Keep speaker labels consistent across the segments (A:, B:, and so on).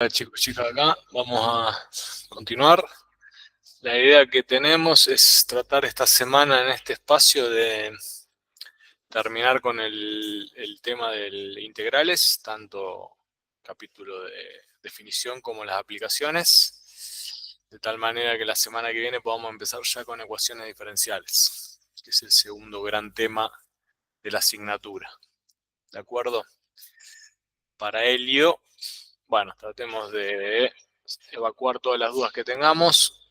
A: Hola chicos, chicas, acá vamos a continuar. La idea que tenemos es tratar esta semana en este espacio de terminar con el tema de integrales, tanto capítulo de definición como las aplicaciones, de tal manera que la semana que viene podamos empezar ya con ecuaciones diferenciales, que es el segundo gran tema de la asignatura. ¿De acuerdo? Para ello, bueno, tratemos de evacuar todas las dudas que tengamos,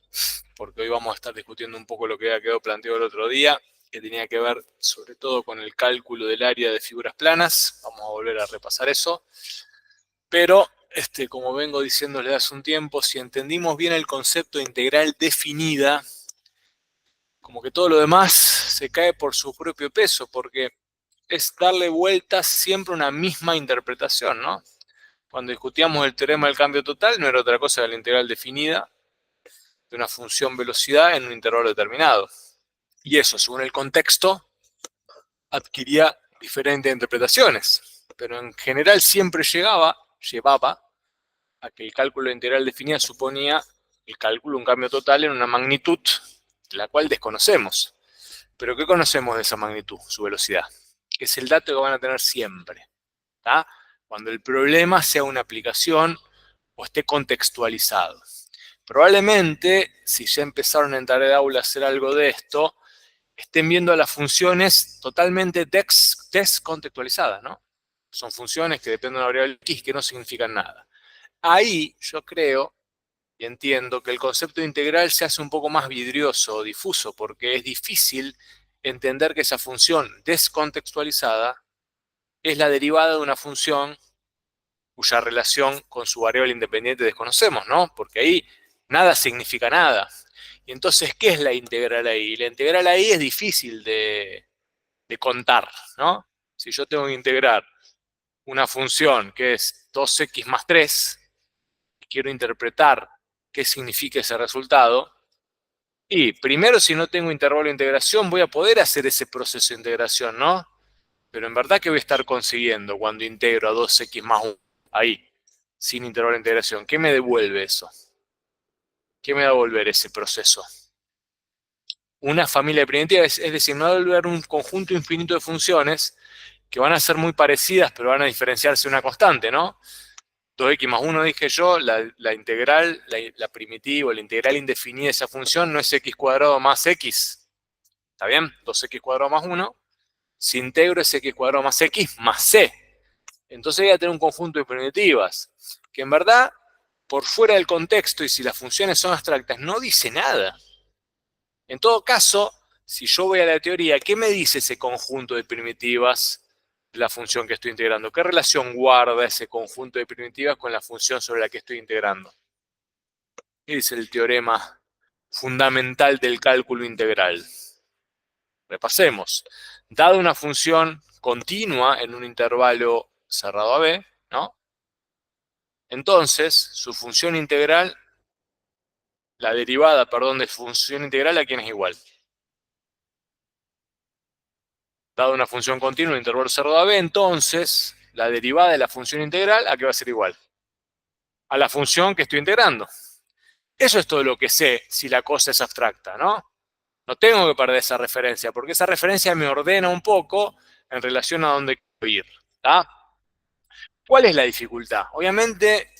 A: porque hoy vamos a estar discutiendo un poco lo que había quedado planteado el otro día, que tenía que ver sobre todo con el cálculo del área de figuras planas. Vamos a volver a repasar eso. Pero, como vengo diciéndole hace un tiempo, si entendimos bien el concepto de integral definida, como que todo lo demás se cae por su propio peso, porque es darle vueltas siempre a una misma interpretación, ¿no? Cuando discutíamos el teorema del cambio total, no era otra cosa que la integral definida de una función velocidad en un intervalo determinado. Y eso, según el contexto, adquiría diferentes interpretaciones. Pero en general siempre llevaba a que el cálculo de integral definida suponía el cálculo de un cambio total en una magnitud de la cual desconocemos. Pero ¿qué conocemos de esa magnitud? Su velocidad. Que es el dato que van a tener siempre. ¿Tá? Cuando el problema sea una aplicación o esté contextualizado. Probablemente, si ya empezaron a entrar de aula a hacer algo de esto, estén viendo las funciones totalmente descontextualizadas, ¿no? Son funciones que dependen de una variable x que no significan nada. Ahí yo creo y entiendo que el concepto de integral se hace un poco más vidrioso o difuso, porque es difícil entender que esa función descontextualizada es la derivada de una función cuya relación con su variable independiente desconocemos, ¿no? Porque ahí nada significa nada. Y entonces, ¿qué es la integral ahí? La integral ahí es difícil de contar, ¿no? Si yo tengo que integrar una función que es 2x más 3, quiero interpretar qué significa ese resultado, y primero, si no tengo intervalo de integración, voy a poder hacer ese proceso de integración, ¿no? Pero en verdad, ¿qué voy a estar consiguiendo cuando integro a 2x más 1? Ahí, sin intervalo de integración. ¿Qué me devuelve eso? ¿Qué me va a devolver ese proceso? Una familia primitiva, es decir, me va a devolver un conjunto infinito de funciones que van a ser muy parecidas, pero van a diferenciarse una constante, ¿no? 2x más 1 dije yo, la integral, la primitiva, la integral indefinida de esa función no es x cuadrado más x. ¿Está bien? 2x cuadrado más 1. Si integro es x cuadrado más x más c. Entonces voy a tener un conjunto de primitivas, que en verdad, por fuera del contexto y si las funciones son abstractas, no dice nada. En todo caso, si yo voy a la teoría, ¿qué me dice ese conjunto de primitivas de la función que estoy integrando? ¿Qué relación guarda ese conjunto de primitivas con la función sobre la que estoy integrando? ¿Qué dice el teorema fundamental del cálculo integral? Repasemos. Dada una función continua en un intervalo cerrado a b, ¿no? Entonces, su función integral, la derivada, perdón, de función integral, ¿a quién es igual? Dada una función continua en un intervalo cerrado a b, entonces, la derivada de la función integral, ¿a qué va a ser igual? A la función que estoy integrando. Eso es todo lo que sé si la cosa es abstracta, ¿no? No tengo que perder esa referencia, porque esa referencia me ordena un poco en relación a dónde quiero ir. ¿Tá? ¿Cuál es la dificultad? Obviamente,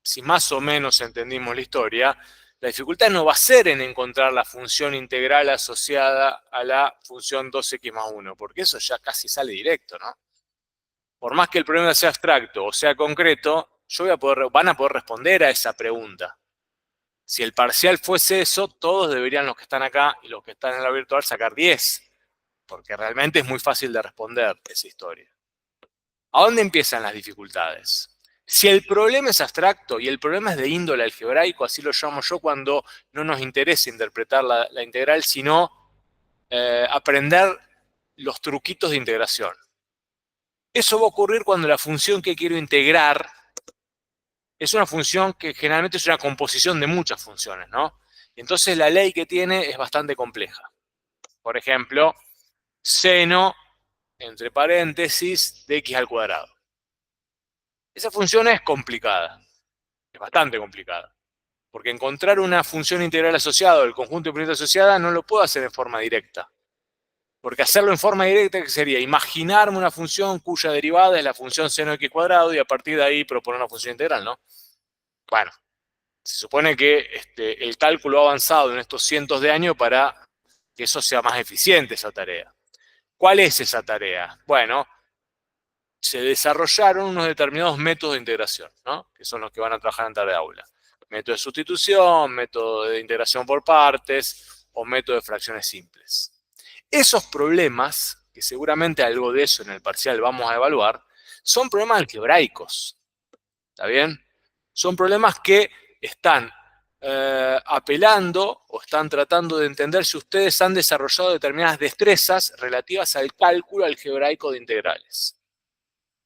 A: si más o menos entendimos la historia, la dificultad no va a ser en encontrar la función integral asociada a la función 2x más 1, porque eso ya casi sale directo, ¿no? Por más que el problema sea abstracto o sea concreto, van a poder responder a esa pregunta. Si el parcial fuese eso, todos deberían, los que están acá y los que están en la virtual, sacar 10, porque realmente es muy fácil de responder esa historia. ¿A dónde empiezan las dificultades? Si el problema es abstracto y el problema es de índole algebraico, así lo llamo yo cuando no nos interesa interpretar la integral, sino aprender los truquitos de integración. Eso va a ocurrir cuando la función que quiero integrar es una función que generalmente es una composición de muchas funciones, ¿no? Entonces la ley que tiene es bastante compleja. Por ejemplo, seno, entre paréntesis, de x al cuadrado. Esa función es complicada. Es bastante complicada. Porque encontrar una función integral asociada o el conjunto de propiedades asociadas no lo puedo hacer en forma directa. Porque hacerlo en forma directa sería imaginarme una función cuya derivada es la función seno de x cuadrado y a partir de ahí proponer una función integral, ¿no? Bueno, se supone que el cálculo ha avanzado en estos cientos de años para que eso sea más eficiente, esa tarea. ¿Cuál es esa tarea? Bueno, se desarrollaron unos determinados métodos de integración, ¿no? Que son los que van a trabajar en tarde de aula. Método de sustitución, método de integración por partes o método de fracciones simples. Esos problemas, que seguramente algo de eso en el parcial vamos a evaluar, son problemas algebraicos. ¿Está bien? Son problemas que están apelando o están tratando de entender si ustedes han desarrollado determinadas destrezas relativas al cálculo algebraico de integrales.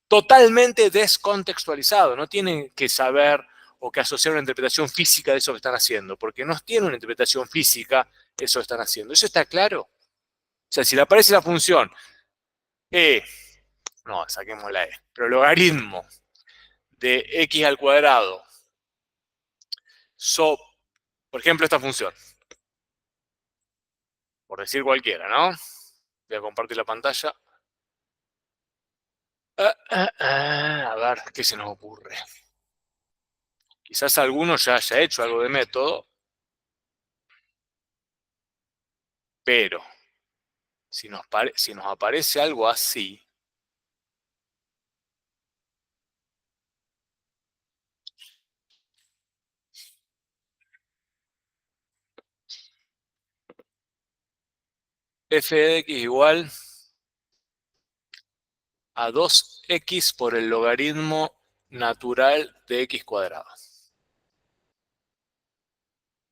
A: Totalmente descontextualizado, no tienen que saber o que asociar una interpretación física de eso que están haciendo, porque no tiene una interpretación física de eso que están haciendo. ¿Eso está claro? O sea, si le aparece la función e, no, saquemos la e, pero logaritmo de x al cuadrado, por ejemplo, esta función, por decir cualquiera, ¿no? Voy a compartir la pantalla. A ver, ¿qué se nos ocurre? Quizás alguno ya haya hecho algo de método, pero si nos aparece algo así, f de x igual a 2x por el logaritmo natural de x cuadrado.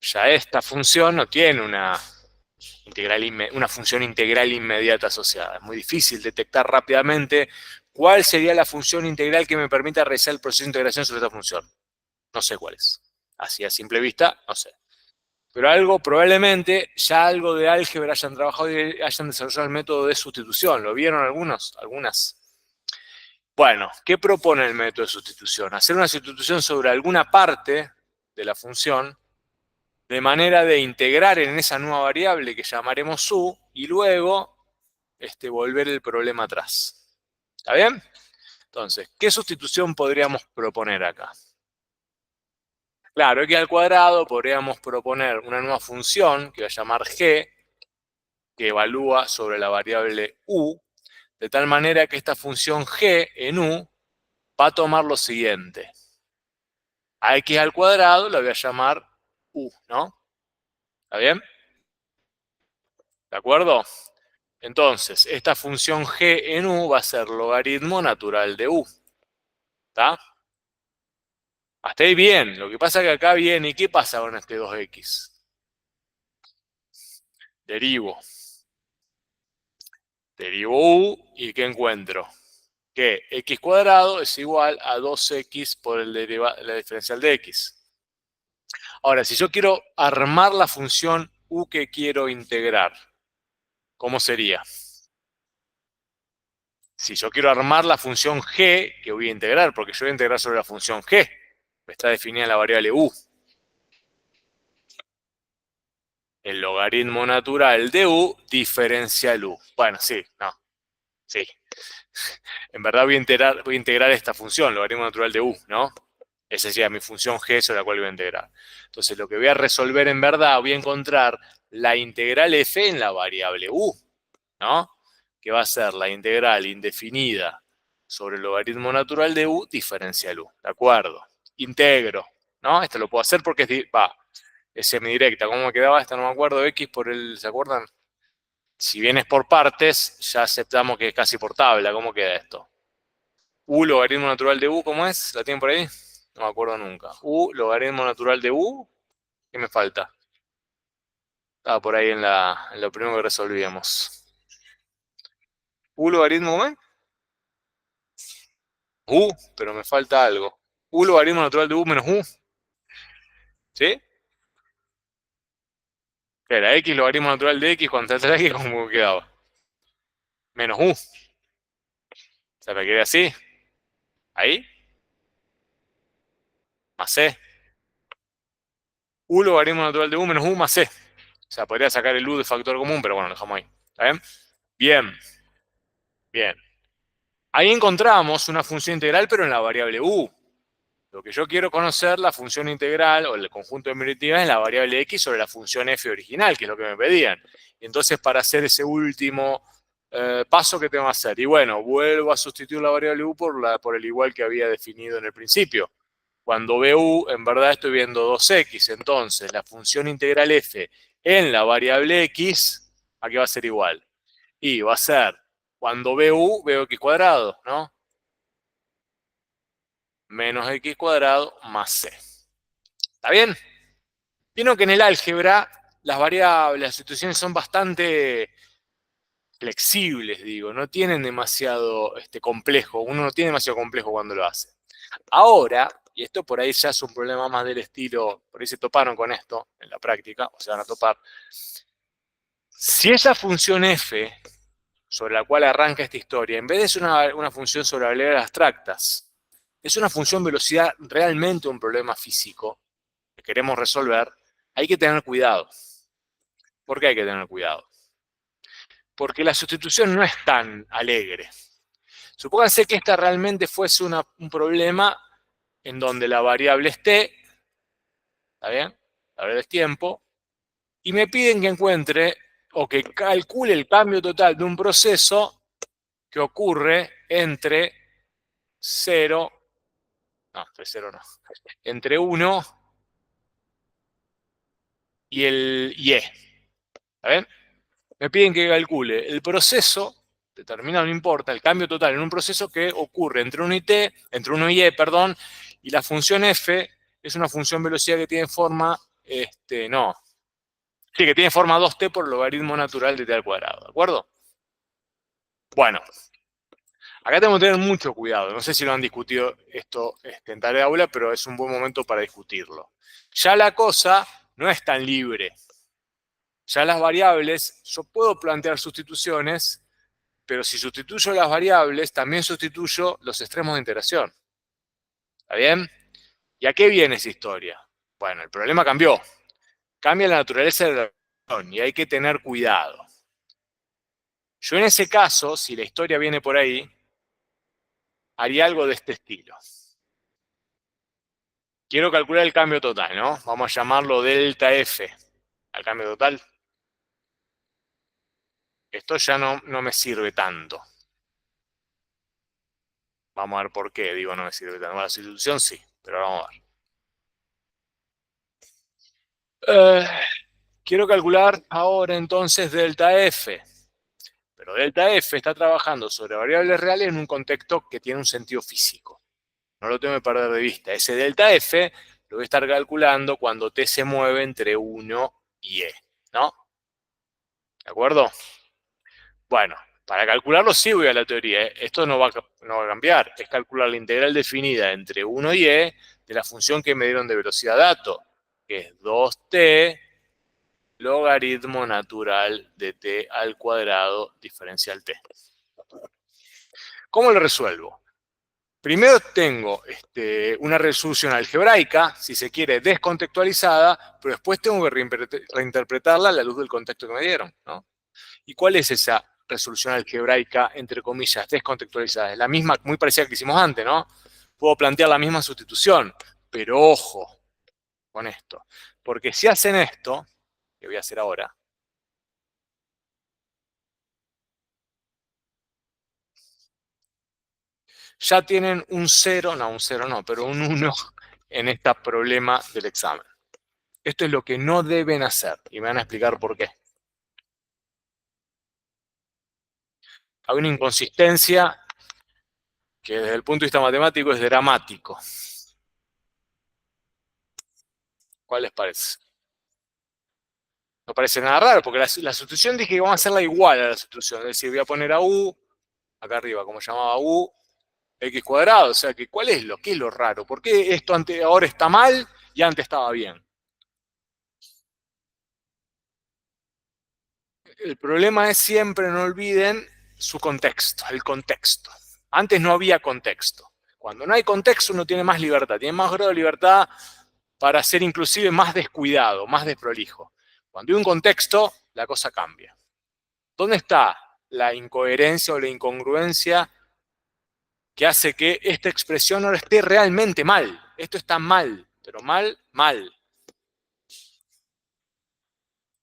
A: Ya esta función no tiene una función integral inmediata asociada. Es muy difícil detectar rápidamente cuál sería la función integral que me permita realizar el proceso de integración sobre esta función. No sé cuál es. Así a simple vista, no sé. Pero probablemente ya algo de álgebra hayan trabajado y hayan desarrollado el método de sustitución. ¿Lo vieron algunos? Algunas. Bueno, ¿qué propone el método de sustitución? Hacer una sustitución sobre alguna parte de la función de manera de integrar en esa nueva variable que llamaremos u y luego volver el problema atrás. ¿Está bien? Entonces, ¿qué sustitución podríamos proponer acá? Claro, x al cuadrado podríamos proponer una nueva función que va a llamar g, que evalúa sobre la variable u, de tal manera que esta función g en u va a tomar lo siguiente. A x al cuadrado la voy a llamar u, ¿no? ¿Está bien? ¿De acuerdo? Entonces, esta función g en u va a ser logaritmo natural de u. ¿Está? Hasta ahí bien. Lo que pasa es que acá viene, ¿y qué pasa con este 2x? Derivo. Derivo u, ¿y qué encuentro? Que x cuadrado es igual a 2x por la diferencial de x. Ahora, si yo quiero armar la función u que quiero integrar, ¿cómo sería? Si yo quiero armar la función g que voy a integrar, porque yo voy a integrar sobre la función g, está definida en la variable u. El logaritmo natural de u diferencial u. Bueno, sí, no, sí. En verdad voy a integrar esta función, logaritmo natural de u, ¿no? Esa sería mi función g sobre la cual voy a integrar. Entonces, lo que voy a resolver en verdad, voy a encontrar la integral f en la variable u, ¿no? Que va a ser la integral indefinida sobre el logaritmo natural de u diferencial u. ¿De acuerdo? Integro, ¿no? Esto lo puedo hacer porque es semidirecta. ¿Cómo me quedaba esta? No me acuerdo. X por el, ¿se acuerdan? Si bien es por partes, ya aceptamos que es casi por tabla. ¿Cómo queda esto? U logaritmo natural de u, ¿cómo es? ¿La tienen por ahí? No me acuerdo nunca. U logaritmo natural de u. ¿Qué me falta? Estaba por ahí en lo primero que resolvíamos. U logaritmo, ¿cómo es? Pero me falta algo. U logaritmo natural de u menos u. ¿Sí? Que era x logaritmo natural de x contra la x, ¿cómo quedaba? Menos u. ¿Se me quedé así? ¿Ahí? más C. U logaritmo natural de U menos U más C. O sea, podría sacar el U de factor común, pero bueno, lo dejamos ahí. ¿Está bien? Bien, bien. Ahí encontramos una función integral, pero en la variable U. Lo que yo quiero conocer, la función integral o el conjunto de derivativas en la variable x sobre la función f original, que es lo que me pedían. Entonces, para hacer ese último paso, ¿qué tengo que hacer? Y bueno, vuelvo a sustituir la variable u por el igual que había definido en el principio. Cuando veo u, en verdad estoy viendo 2x. Entonces, la función integral f en la variable x, ¿a qué va a ser igual? Y va a ser, cuando veo u, veo x cuadrado, ¿no? Menos x cuadrado más c. ¿Está bien? Vieron que en el álgebra las variables, las sustituciones son bastante flexibles, digo, no tienen demasiado complejo, uno no tiene demasiado complejo cuando lo hace. Ahora, y esto por ahí ya es un problema más del estilo, por ahí se toparon con esto en la práctica, o se van a topar. Si esa función f, sobre la cual arranca esta historia, en vez de ser una función sobre variables abstractas, es una función velocidad realmente un problema físico que queremos resolver, hay que tener cuidado. ¿Por qué hay que tener cuidado? Porque la sustitución no es tan alegre. Supónganse que esta realmente fuese un problema en donde la variable es t, ¿está bien? La variable es tiempo, y me piden que encuentre o que calcule el cambio total de un proceso que ocurre entre 0, no, entre 0 no, entre 1 y el y e, ¿está bien? Me piden que calcule el proceso determinado, no importa, el cambio total en un proceso que ocurre entre 1 y t, entre 1 y e, perdón, y la función f es una función velocidad que tiene forma, no, sí, que tiene forma 2t por logaritmo natural de t al cuadrado, ¿de acuerdo? Bueno, acá tenemos que tener mucho cuidado, no sé si lo han discutido esto en tarea de aula, pero es un buen momento para discutirlo. Ya la cosa no es tan libre. Ya las variables, yo puedo plantear sustituciones, pero si sustituyo las variables, también sustituyo los extremos de integración. ¿Está bien? ¿Y a qué viene esa historia? Bueno, el problema cambió. Cambia la naturaleza de la relación y hay que tener cuidado. Yo en ese caso, si la historia viene por ahí, haría algo de este estilo. Quiero calcular el cambio total, ¿no? Vamos a llamarlo delta F al cambio total. Esto ya no me sirve tanto. Vamos a ver por qué digo no me sirve tanto. Bueno, la sustitución sí, pero ahora vamos a ver. Quiero calcular ahora entonces delta F. Pero delta F está trabajando sobre variables reales en un contexto que tiene un sentido físico. No lo tengo que perder de vista. Ese delta F lo voy a estar calculando cuando t se mueve entre 1 y e, ¿no? ¿De acuerdo? Bueno, para calcularlo sí voy a la teoría. Esto no va a cambiar. Es calcular la integral definida entre 1 y e de la función que me dieron de velocidad dato, que es 2t logaritmo natural de t al cuadrado diferencial t. ¿Cómo lo resuelvo? Primero tengo una resolución algebraica, si se quiere, descontextualizada, pero después tengo que reinterpretarla a la luz del contexto que me dieron, ¿no? ¿Y cuál es esa resolución algebraica, entre comillas, descontextualizada? Es la misma, muy parecida a la que hicimos antes, ¿no? Puedo plantear la misma sustitución, pero ojo con esto. Porque si hacen esto, que voy a hacer ahora, ya tienen un 0, no, un 0 no, pero un 1 en este problema del examen. Esto es lo que no deben hacer, y me van a explicar por qué. Hay una inconsistencia que desde el punto de vista matemático es dramático. ¿Cuál les parece? No parece nada raro, porque la sustitución dije que vamos a hacerla igual a la sustitución. Es decir, voy a poner a u, acá arriba, como llamaba u, x cuadrado. O sea, que ¿qué es lo raro? ¿Por qué esto ahora está mal y antes estaba bien? El problema es siempre, no olviden, su contexto, el contexto. Antes no había contexto. Cuando no hay contexto uno tiene más libertad, tiene más grado de libertad para ser inclusive más descuidado, más desprolijo. Cuando hay un contexto, la cosa cambia. ¿Dónde está la incoherencia o la incongruencia que hace que esta expresión ahora esté realmente mal? Esto está mal, pero mal, mal.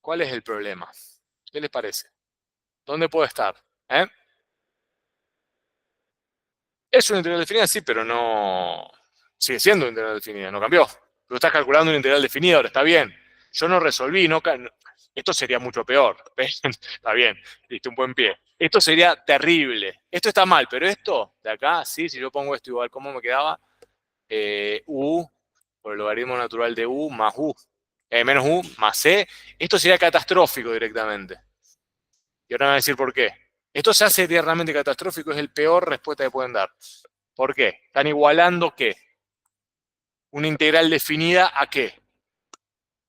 A: ¿Cuál es el problema? ¿Qué les parece? ¿Dónde puede estar? ¿Eh? Es una integral definida, sí, pero no... Sigue siendo una integral definida, no cambió. Tú estás calculando una integral definida, ahora está bien. Yo no resolví, no... Esto sería mucho peor. Está bien, diste un buen pie. Esto sería terrible. Esto está mal, pero esto de acá, sí, si yo pongo esto igual, ¿cómo me quedaba? U por el logaritmo natural de U más U. Menos U más C. Esto sería catastrófico directamente. Y ahora me van a decir por qué. Esto se hace realmente catastrófico, es el peor respuesta que pueden dar. ¿Por qué? Están igualando ¿qué? Una integral definida ¿a qué?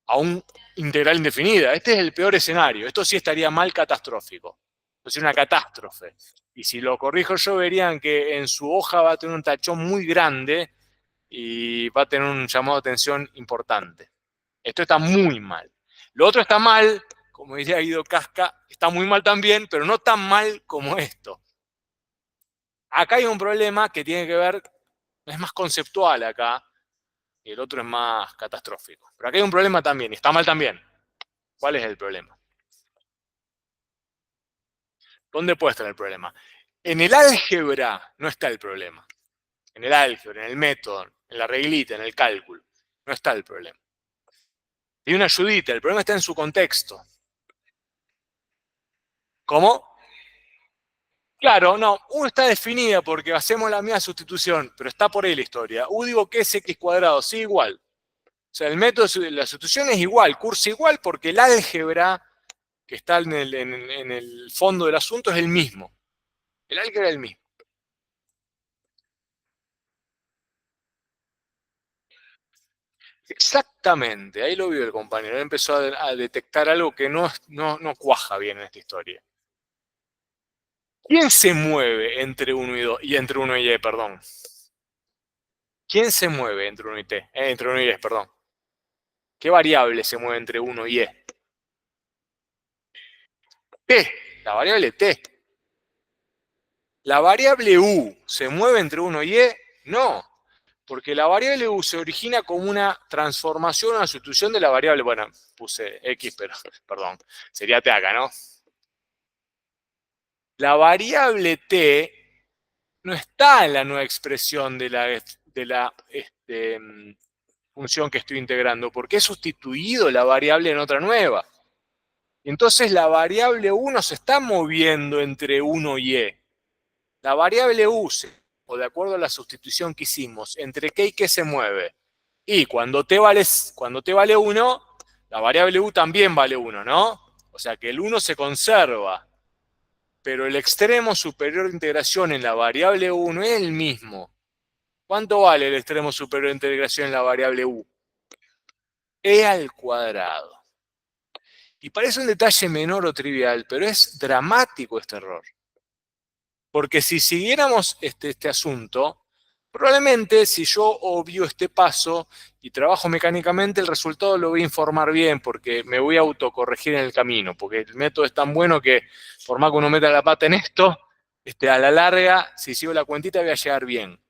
A: A un integral indefinida. Este es el peor escenario. Esto sí estaría mal catastrófico. Esto es una catástrofe. Y si lo corrijo yo, verían que en su hoja va a tener un tachón muy grande y va a tener un llamado de atención importante. Esto está muy mal. Lo otro está mal, como diría Guido Casca, está muy mal también, pero no tan mal como esto. Acá hay un problema que tiene que ver, es más conceptual acá, y el otro es más catastrófico. Pero acá hay un problema también, y está mal también. ¿Cuál es el problema? ¿Dónde puede estar el problema? En el álgebra no está el problema. En el álgebra, en el método, en la reglita, en el cálculo. No está el problema. Hay una ayudita, el problema está en su contexto. ¿Cómo? Claro, no, U está definida porque hacemos la misma sustitución, pero está por ahí la historia. U digo que es x cuadrado, sí, igual. O sea, el método de la sustitución es igual, cursa igual porque el álgebra que está en el fondo del asunto es el mismo. El álgebra es el mismo. Exactamente, ahí lo vio el compañero. Él empezó a detectar algo que no cuaja bien en esta historia. ¿Quién se mueve entre 1 y 2 y entre 1 y E, perdón? ¿Quién se mueve entre 1 y T? Entre 1 y E, perdón. ¿Qué variable se mueve entre 1 y E? T, la variable T. ¿La variable U se mueve entre 1 y E? No, porque la variable U se origina como una transformación o una sustitución de la variable, bueno, puse X, pero, perdón, sería T acá, ¿no? La variable T no está en la nueva expresión de la función que estoy integrando, porque he sustituido la variable en otra nueva. Entonces la variable U no se está moviendo entre 1 y E. La variable U, o de acuerdo a la sustitución que hicimos, entre qué y qué se mueve. Y cuando t vale 1, la variable U también vale 1, ¿no? O sea que el 1 se conserva, pero el extremo superior de integración en la variable U no es el mismo. ¿Cuánto vale el extremo superior de integración en la variable U? E al cuadrado. Y parece un detalle menor o trivial, pero es dramático este error. Porque si siguiéramos este asunto, probablemente si yo obvio este paso y trabajo mecánicamente, el resultado lo voy a informar bien, porque me voy a autocorregir en el camino, porque el método es tan bueno que por más que uno meta la pata en esto, a la larga, si sigo la cuentita, voy a llegar bien.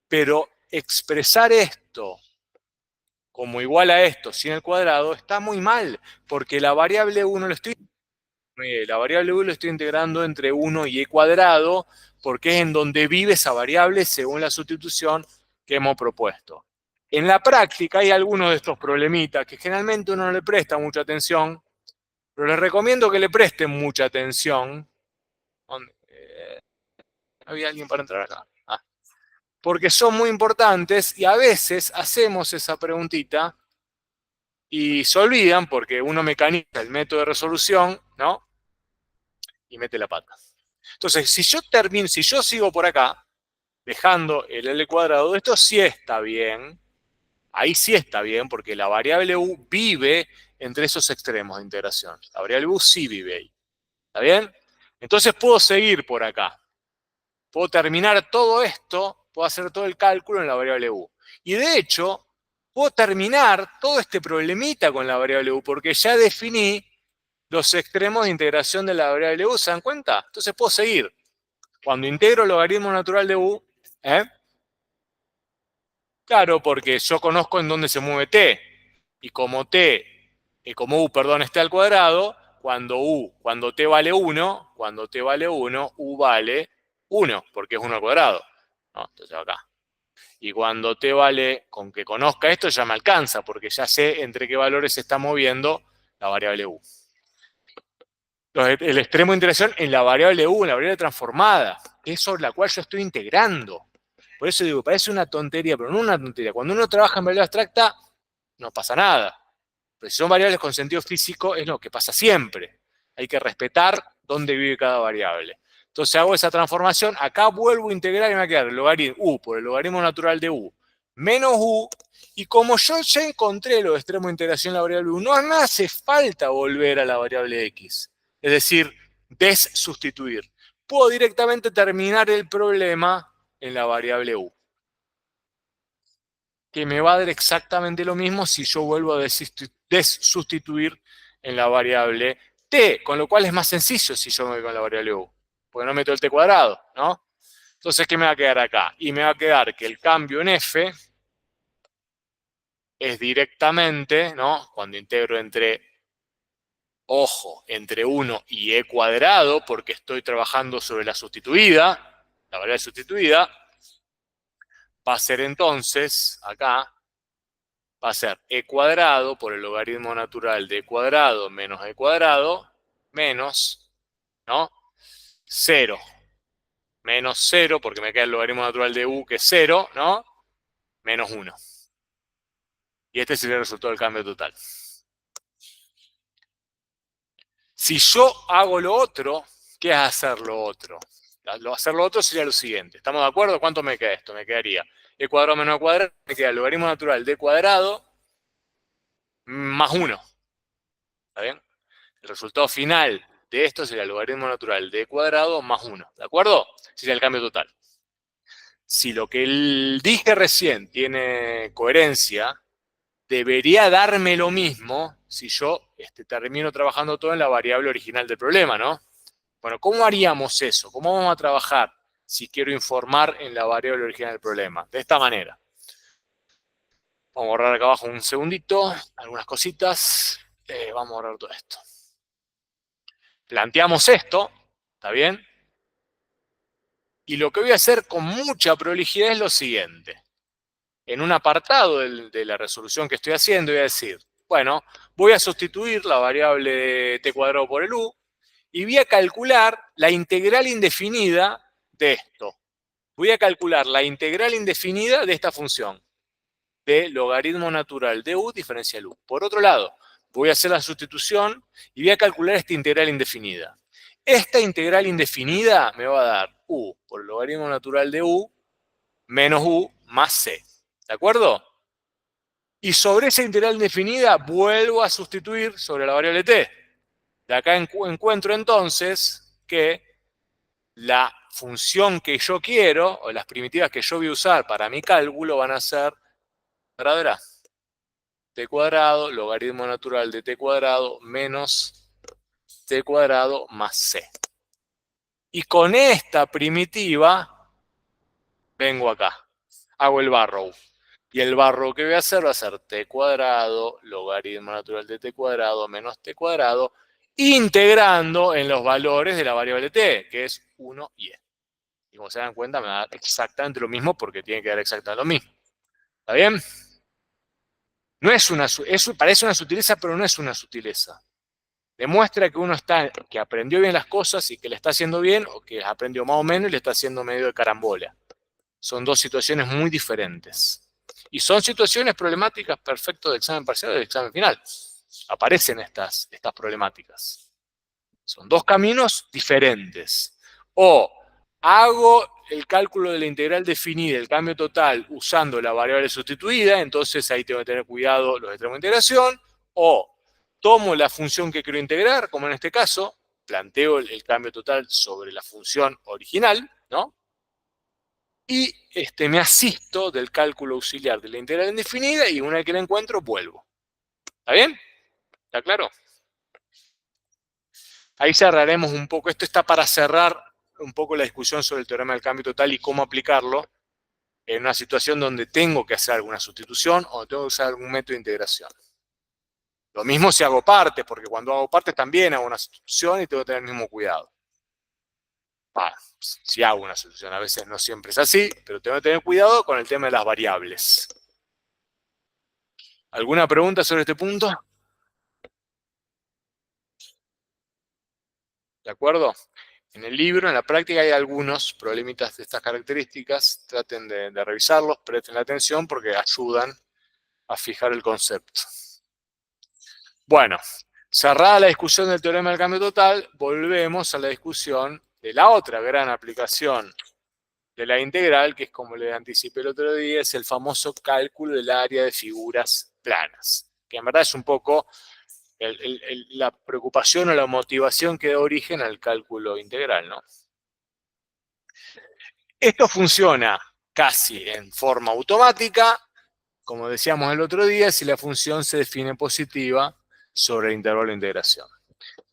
A: Pero expresar esto como igual a esto sin el cuadrado está muy mal, porque la variable 1 lo estoy integrando entre 1 y e cuadrado, porque es en donde vive esa variable según la sustitución que hemos propuesto. En la práctica hay algunos de estos problemitas que generalmente uno no le presta mucha atención, pero les recomiendo que le presten mucha atención. ¿Había alguien para entrar acá? Porque son muy importantes y a veces hacemos esa preguntita y se olvidan porque uno mecaniza el método de resolución, ¿no? Y mete la pata. Entonces, si yo sigo por acá, dejando el L cuadrado, esto sí está bien. Ahí sí está bien, porque la variable U vive entre esos extremos de integración. La variable U sí vive ahí. ¿Está bien? Entonces puedo seguir por acá. Puedo terminar todo esto puedo hacer todo el cálculo en la variable u. Y de hecho, puedo terminar todo este problemita con la variable u, porque ya definí los extremos de integración de la variable u, ¿se dan cuenta? Entonces puedo seguir. Cuando integro el logaritmo natural de u, claro, porque yo conozco en dónde se mueve t, y como u, perdón, esté al cuadrado, cuando t vale 1, u vale 1, porque es 1 al cuadrado. ¿No? Entonces acá. Y cuando t vale, con que conozca esto ya me alcanza, porque ya sé entre qué valores se está moviendo la variable u. El extremo de integración en la variable u, en la variable transformada, que es sobre la cual yo estoy integrando. Por eso digo, parece una tontería, pero no una tontería. Cuando uno trabaja en variable abstracta, no pasa nada. Pero si son variables con sentido físico, es lo que pasa siempre. Hay que respetar dónde vive cada variable. Entonces hago esa transformación, acá vuelvo a integrar y me va a quedar el logaritmo u por el logaritmo natural de u menos u, y como yo ya encontré los extremos de integración en la variable u, no me hace falta volver a la variable x. Es decir, desustituir. Puedo directamente terminar el problema en la variable u, que me va a dar exactamente lo mismo si yo vuelvo a desustituir en la variable t, con lo cual es más sencillo si yo me voy con la variable u, porque no meto el t cuadrado, ¿no? Entonces, ¿qué me va a quedar acá? Y me va a quedar que el cambio en f es directamente, ¿no? Cuando integro entre 1 y e cuadrado, porque estoy trabajando sobre la sustituida, la variable sustituida, va a ser entonces, acá, va a ser e cuadrado por el logaritmo natural de e cuadrado menos e cuadrado, menos, ¿no? 0. Menos 0, porque me queda el logaritmo natural de u, que es 0, ¿no? Menos 1. Y este sería el resultado del cambio total. Si yo hago lo otro, ¿qué es hacer lo otro? Hacer lo otro sería lo siguiente. ¿Estamos de acuerdo? ¿Cuánto me queda esto? Me quedaría e cuadrado menos e cuadrado, me queda el logaritmo natural de cuadrado más 1. ¿Está bien? El resultado final de esto sería el logaritmo natural de cuadrado más 1. ¿De acuerdo? Sería el cambio total. Si lo que dije recién tiene coherencia, debería darme lo mismo si yo termino trabajando todo en la variable original del problema, ¿no? Bueno, ¿cómo haríamos eso? ¿Cómo vamos a trabajar si quiero informar en la variable original del problema? De esta manera. Vamos a borrar acá abajo un segundito, algunas cositas. Vamos a borrar todo esto. Planteamos esto, ¿está bien? Y lo que voy a hacer con mucha prolijidad es lo siguiente. En un apartado de la resolución que estoy haciendo voy a decir, bueno, voy a sustituir la variable t cuadrado por el u y voy a calcular la integral indefinida de esto. Voy a calcular la integral indefinida de esta función, de logaritmo natural de u diferencial u. Por otro lado, voy a hacer la sustitución y voy a calcular esta integral indefinida. Esta integral indefinida me va a dar u por el logaritmo natural de u menos u más c. ¿De acuerdo? Y sobre esa integral indefinida vuelvo a sustituir sobre la variable t. De acá encuentro entonces que la función que yo quiero, o las primitivas que yo voy a usar para mi cálculo, van a ser, verá, t cuadrado, logaritmo natural de t cuadrado, menos t cuadrado más c. Y con esta primitiva, vengo acá, hago el barrow. Y el barrow que voy a hacer va a ser t cuadrado, logaritmo natural de t cuadrado, menos t cuadrado, integrando en los valores de la variable t, que es 1 y e. Y como se dan cuenta, me da exactamente lo mismo porque tiene que dar exactamente lo mismo. ¿Está bien? No es parece una sutileza, pero no es una sutileza. Demuestra que uno que aprendió bien las cosas y que le está haciendo bien, o que aprendió más o menos y le está haciendo medio de carambola. Son dos situaciones muy diferentes. Y son situaciones problemáticas perfecto del examen parcial y del examen final. Aparecen estas problemáticas. Son dos caminos diferentes. O hago el cálculo de la integral definida, el cambio total, usando la variable sustituida, entonces ahí tengo que tener cuidado los extremos de integración. O tomo la función que quiero integrar, como en este caso, planteo el cambio total sobre la función original, ¿no? y me asisto del cálculo auxiliar de la integral indefinida y una vez que la encuentro, vuelvo. ¿Está bien? ¿Está claro? Ahí cerraremos un poco. Esto está para cerrar un poco la discusión sobre el teorema del cambio total y cómo aplicarlo en una situación donde tengo que hacer alguna sustitución o tengo que usar algún método de integración. Lo mismo si hago partes, porque cuando hago partes también hago una sustitución y tengo que tener el mismo cuidado. Si hago una sustitución, a veces no siempre es así, pero tengo que tener cuidado con el tema de las variables. ¿Alguna pregunta sobre este punto? ¿De acuerdo? En el libro, en la práctica, hay algunos problemitas de estas características. Traten de revisarlos, presten la atención porque ayudan a fijar el concepto. Bueno, cerrada la discusión del teorema del cambio total, volvemos a la discusión de la otra gran aplicación de la integral, que es, como le anticipé el otro día, es el famoso cálculo del área de figuras planas, que en verdad es un poco la preocupación o la motivación que da origen al cálculo integral, ¿no? Esto funciona casi en forma automática, como decíamos el otro día, si la función se define positiva sobre el intervalo de integración.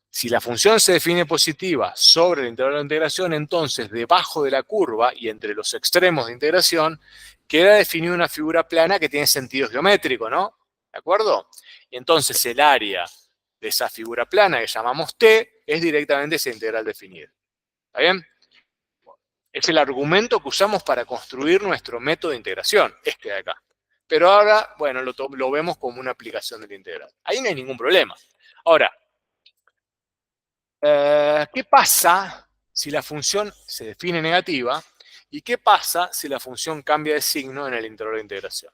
A: Si la función se define positiva sobre el intervalo de integración, entonces debajo de la curva y entre los extremos de integración queda definida una figura plana que tiene sentido geométrico, ¿no? ¿De acuerdo? Y entonces el área de esa figura plana que llamamos T es directamente esa integral definida. ¿Está bien? Es el argumento que usamos para construir nuestro método de integración, este de acá. Pero ahora, bueno, lo vemos como una aplicación de la integral. Ahí no hay ningún problema. Ahora, ¿qué pasa si la función se define negativa? ¿Y qué pasa si la función cambia de signo en el intervalo de integración?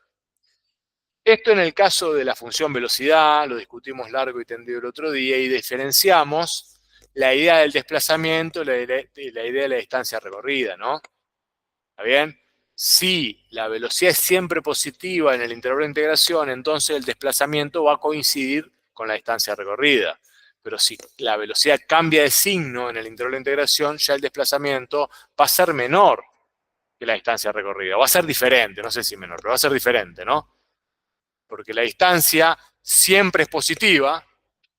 A: Esto en el caso de la función velocidad, lo discutimos largo y tendido el otro día, y diferenciamos la idea del desplazamiento y la idea de la distancia recorrida, ¿no? ¿Está bien? Si la velocidad es siempre positiva en el intervalo de integración, entonces el desplazamiento va a coincidir con la distancia recorrida. Pero si la velocidad cambia de signo en el intervalo de integración, ya el desplazamiento va a ser menor que la distancia recorrida. Va a ser diferente, no sé si menor, pero va a ser diferente, ¿no? Porque la distancia siempre es positiva,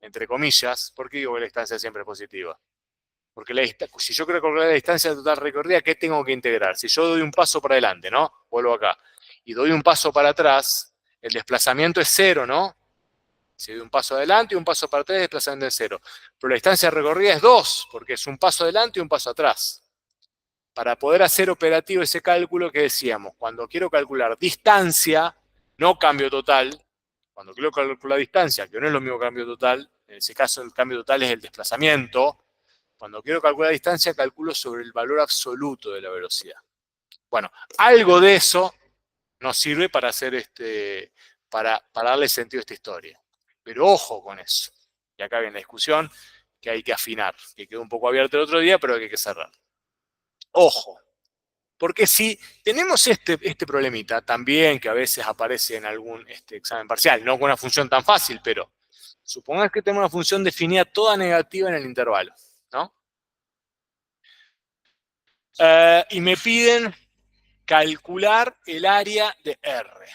A: entre comillas. ¿Por qué digo que la distancia siempre es positiva? Porque si yo quiero calcular la distancia total recorrida, ¿qué tengo que integrar? Si yo doy un paso para adelante, ¿no? Vuelvo acá. Y doy un paso para atrás, el desplazamiento es cero, ¿no? Si doy un paso adelante y un paso para atrás, el desplazamiento es cero. Pero la distancia recorrida es 2, porque es un paso adelante y un paso atrás. Para poder hacer operativo ese cálculo, ¿qué decíamos? Cuando quiero calcular distancia, no cambio total, cuando quiero calcular distancia, que no es lo mismo que cambio total, en ese caso el cambio total es el desplazamiento. Cuando quiero calcular distancia, calculo sobre el valor absoluto de la velocidad. Bueno, algo de eso nos sirve para hacer para darle sentido a esta historia. Pero ojo con eso. Y acá viene la discusión que hay que afinar, que quedó un poco abierta el otro día, pero que hay que cerrar. Ojo. Porque si tenemos este problemita también, que a veces aparece en algún examen parcial, no con una función tan fácil, pero supongamos que tenemos una función definida toda negativa en el intervalo, ¿no? Y me piden calcular el área de R.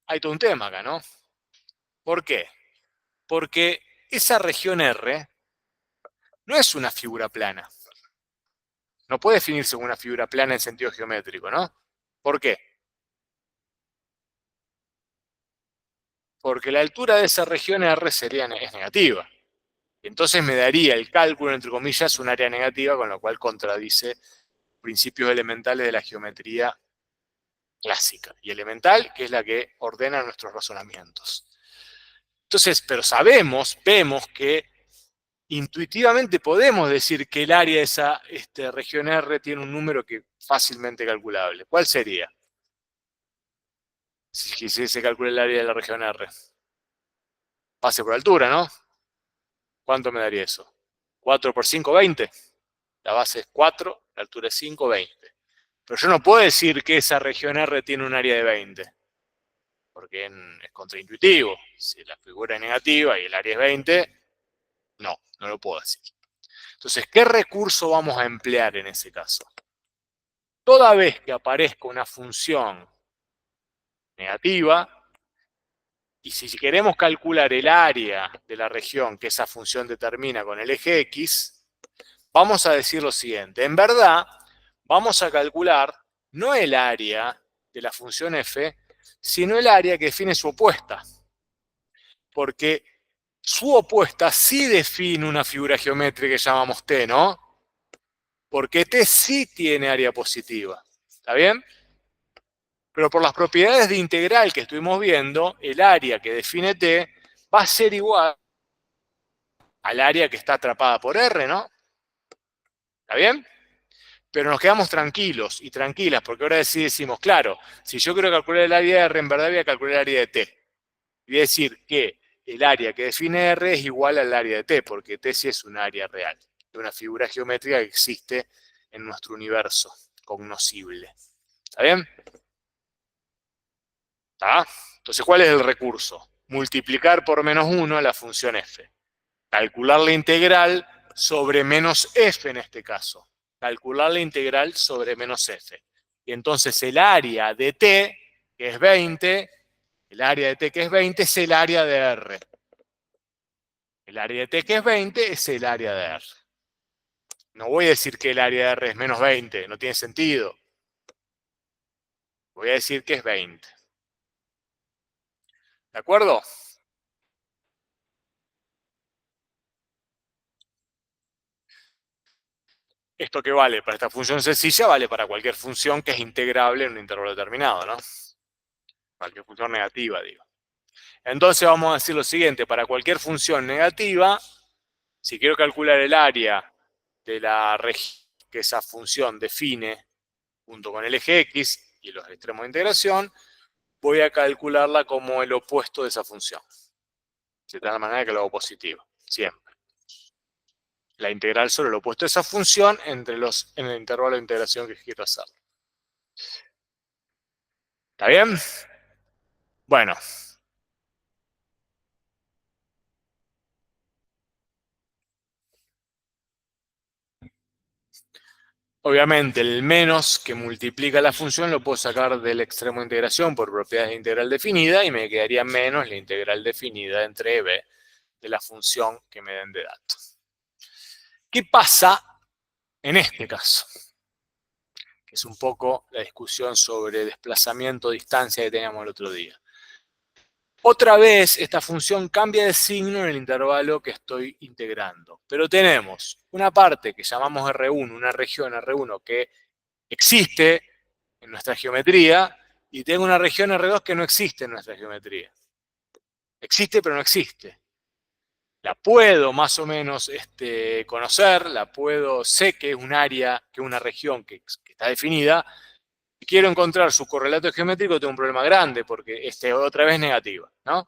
A: Hay todo un tema acá, ¿no? ¿Por qué? Porque esa región R no es una figura plana. No puede definirse como una figura plana en sentido geométrico, ¿no? ¿Por qué? Porque la altura de esa región R es negativa. Entonces me daría el cálculo, entre comillas, un área negativa, con lo cual contradice principios elementales de la geometría clásica y elemental, que es la que ordena nuestros razonamientos. Entonces, pero vemos que intuitivamente podemos decir que el área de esa región R tiene un número que fácilmente calculable. ¿Cuál sería? Si quisiese calcular el área de la región R. Pase por altura, ¿no? ¿Cuánto me daría eso? 4 por 5, 20. La base es 4, la altura es 5, 20. Pero yo no puedo decir que esa región R tiene un área de 20. Porque es contraintuitivo. Si la figura es negativa y el área es 20, no lo puedo decir. Entonces, ¿qué recurso vamos a emplear en ese caso? Toda vez que aparezca una función negativa, y si queremos calcular el área de la región que esa función determina con el eje X, vamos a decir lo siguiente. En verdad, vamos a calcular no el área de la función f, sino el área que define su opuesta. Porque su opuesta sí define una figura geométrica que llamamos T, ¿no? Porque T sí tiene área positiva. ¿Está bien? Pero por las propiedades de integral que estuvimos viendo, el área que define T va a ser igual al área que está atrapada por R, ¿no? ¿Está bien? Pero nos quedamos tranquilos y tranquilas, porque ahora sí decimos, claro, si yo quiero calcular el área de R, en verdad voy a calcular el área de T. Y voy a decir que el área que define R es igual al área de T, porque T sí es un área real, de una figura geométrica que existe en nuestro universo cognoscible. ¿Está bien? ¿Está? Entonces, ¿cuál es el recurso? Multiplicar por menos 1 la función f. Calcular la integral sobre menos f en este caso. Calcular la integral sobre menos f. Y entonces el área de t, que es 20, el área de t que es 20 es el área de R. El área de t que es 20 es el área de R. No voy a decir que el área de R es menos 20, no tiene sentido. Voy a decir que es 20. ¿De acuerdo? Esto que vale para esta función sencilla vale para cualquier función que es integrable en un intervalo determinado, ¿no? Cualquier función negativa, digo. Entonces vamos a decir lo siguiente, para cualquier función negativa, si quiero calcular el área de la región que esa función define junto con el eje X y los extremos de integración, voy a calcularla como el opuesto de esa función. De tal manera que lo hago positivo, siempre. La integral sobre el opuesto de esa función en el intervalo de integración que quiero hacer. ¿Está bien? Bueno. Obviamente, el menos que multiplica la función lo puedo sacar del extremo de integración por propiedades de integral definida y me quedaría menos la integral definida entre b de la función que me den de datos. ¿Qué pasa en este caso? Que es un poco la discusión sobre desplazamiento, distancia que teníamos el otro día. Otra vez esta función cambia de signo en el intervalo que estoy integrando. Pero tenemos una parte que llamamos R1, una región R1 que existe en nuestra geometría, y tengo una región R2 que no existe en nuestra geometría. Existe, pero no existe. La puedo más o menos conocer, sé que es un área, que es una región que está definida. Si quiero encontrar su correlato geométrico, tengo un problema grande, porque otra vez negativa, ¿no?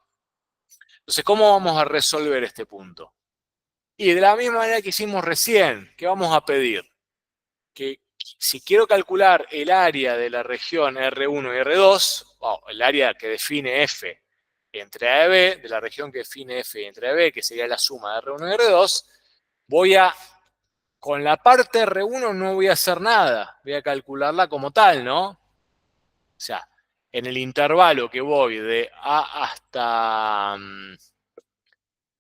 A: Entonces, ¿cómo vamos a resolver este punto? Y de la misma manera que hicimos recién, ¿qué vamos a pedir? Que si quiero calcular el área de la región R1 y R2, el área que define F entre A y B, de la región que define F entre A y B, que sería la suma de R1 y R2, con la parte R1 no voy a hacer nada, voy a calcularla como tal, ¿no? O sea, en el intervalo que voy de A hasta,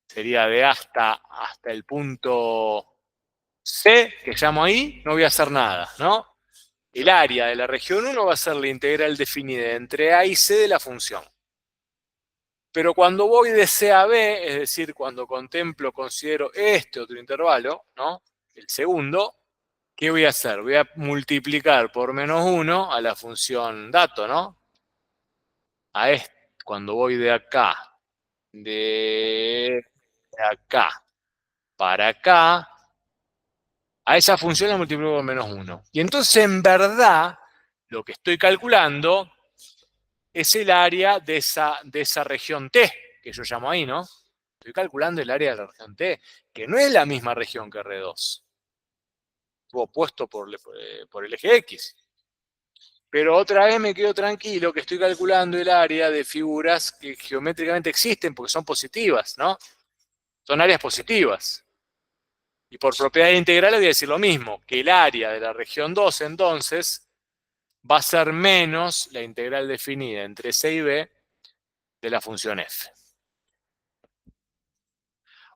A: sería de hasta el punto C, que llamo ahí, no voy a hacer nada, ¿no? El área de la región 1 va a ser la integral definida entre A y C de la función. Pero cuando voy de C a B, es decir, cuando considero este otro intervalo, ¿no? El segundo, ¿qué voy a hacer? Voy a multiplicar por menos 1 a la función dato, ¿no? Cuando voy de acá para acá, a esa función la multiplico por menos 1. Y entonces, en verdad, lo que estoy calculando es el área de esa región T, que yo llamo ahí, ¿no? Estoy calculando el área de la región T, que no es la misma región que R2. Estuvo opuesto por el eje X. Pero otra vez me quedo tranquilo que estoy calculando el área de figuras que geométricamente existen porque son positivas, ¿no? Son áreas positivas. Y por propiedad integral voy a decir lo mismo, que el área de la región 2 entonces va a ser menos la integral definida entre C y B de la función f.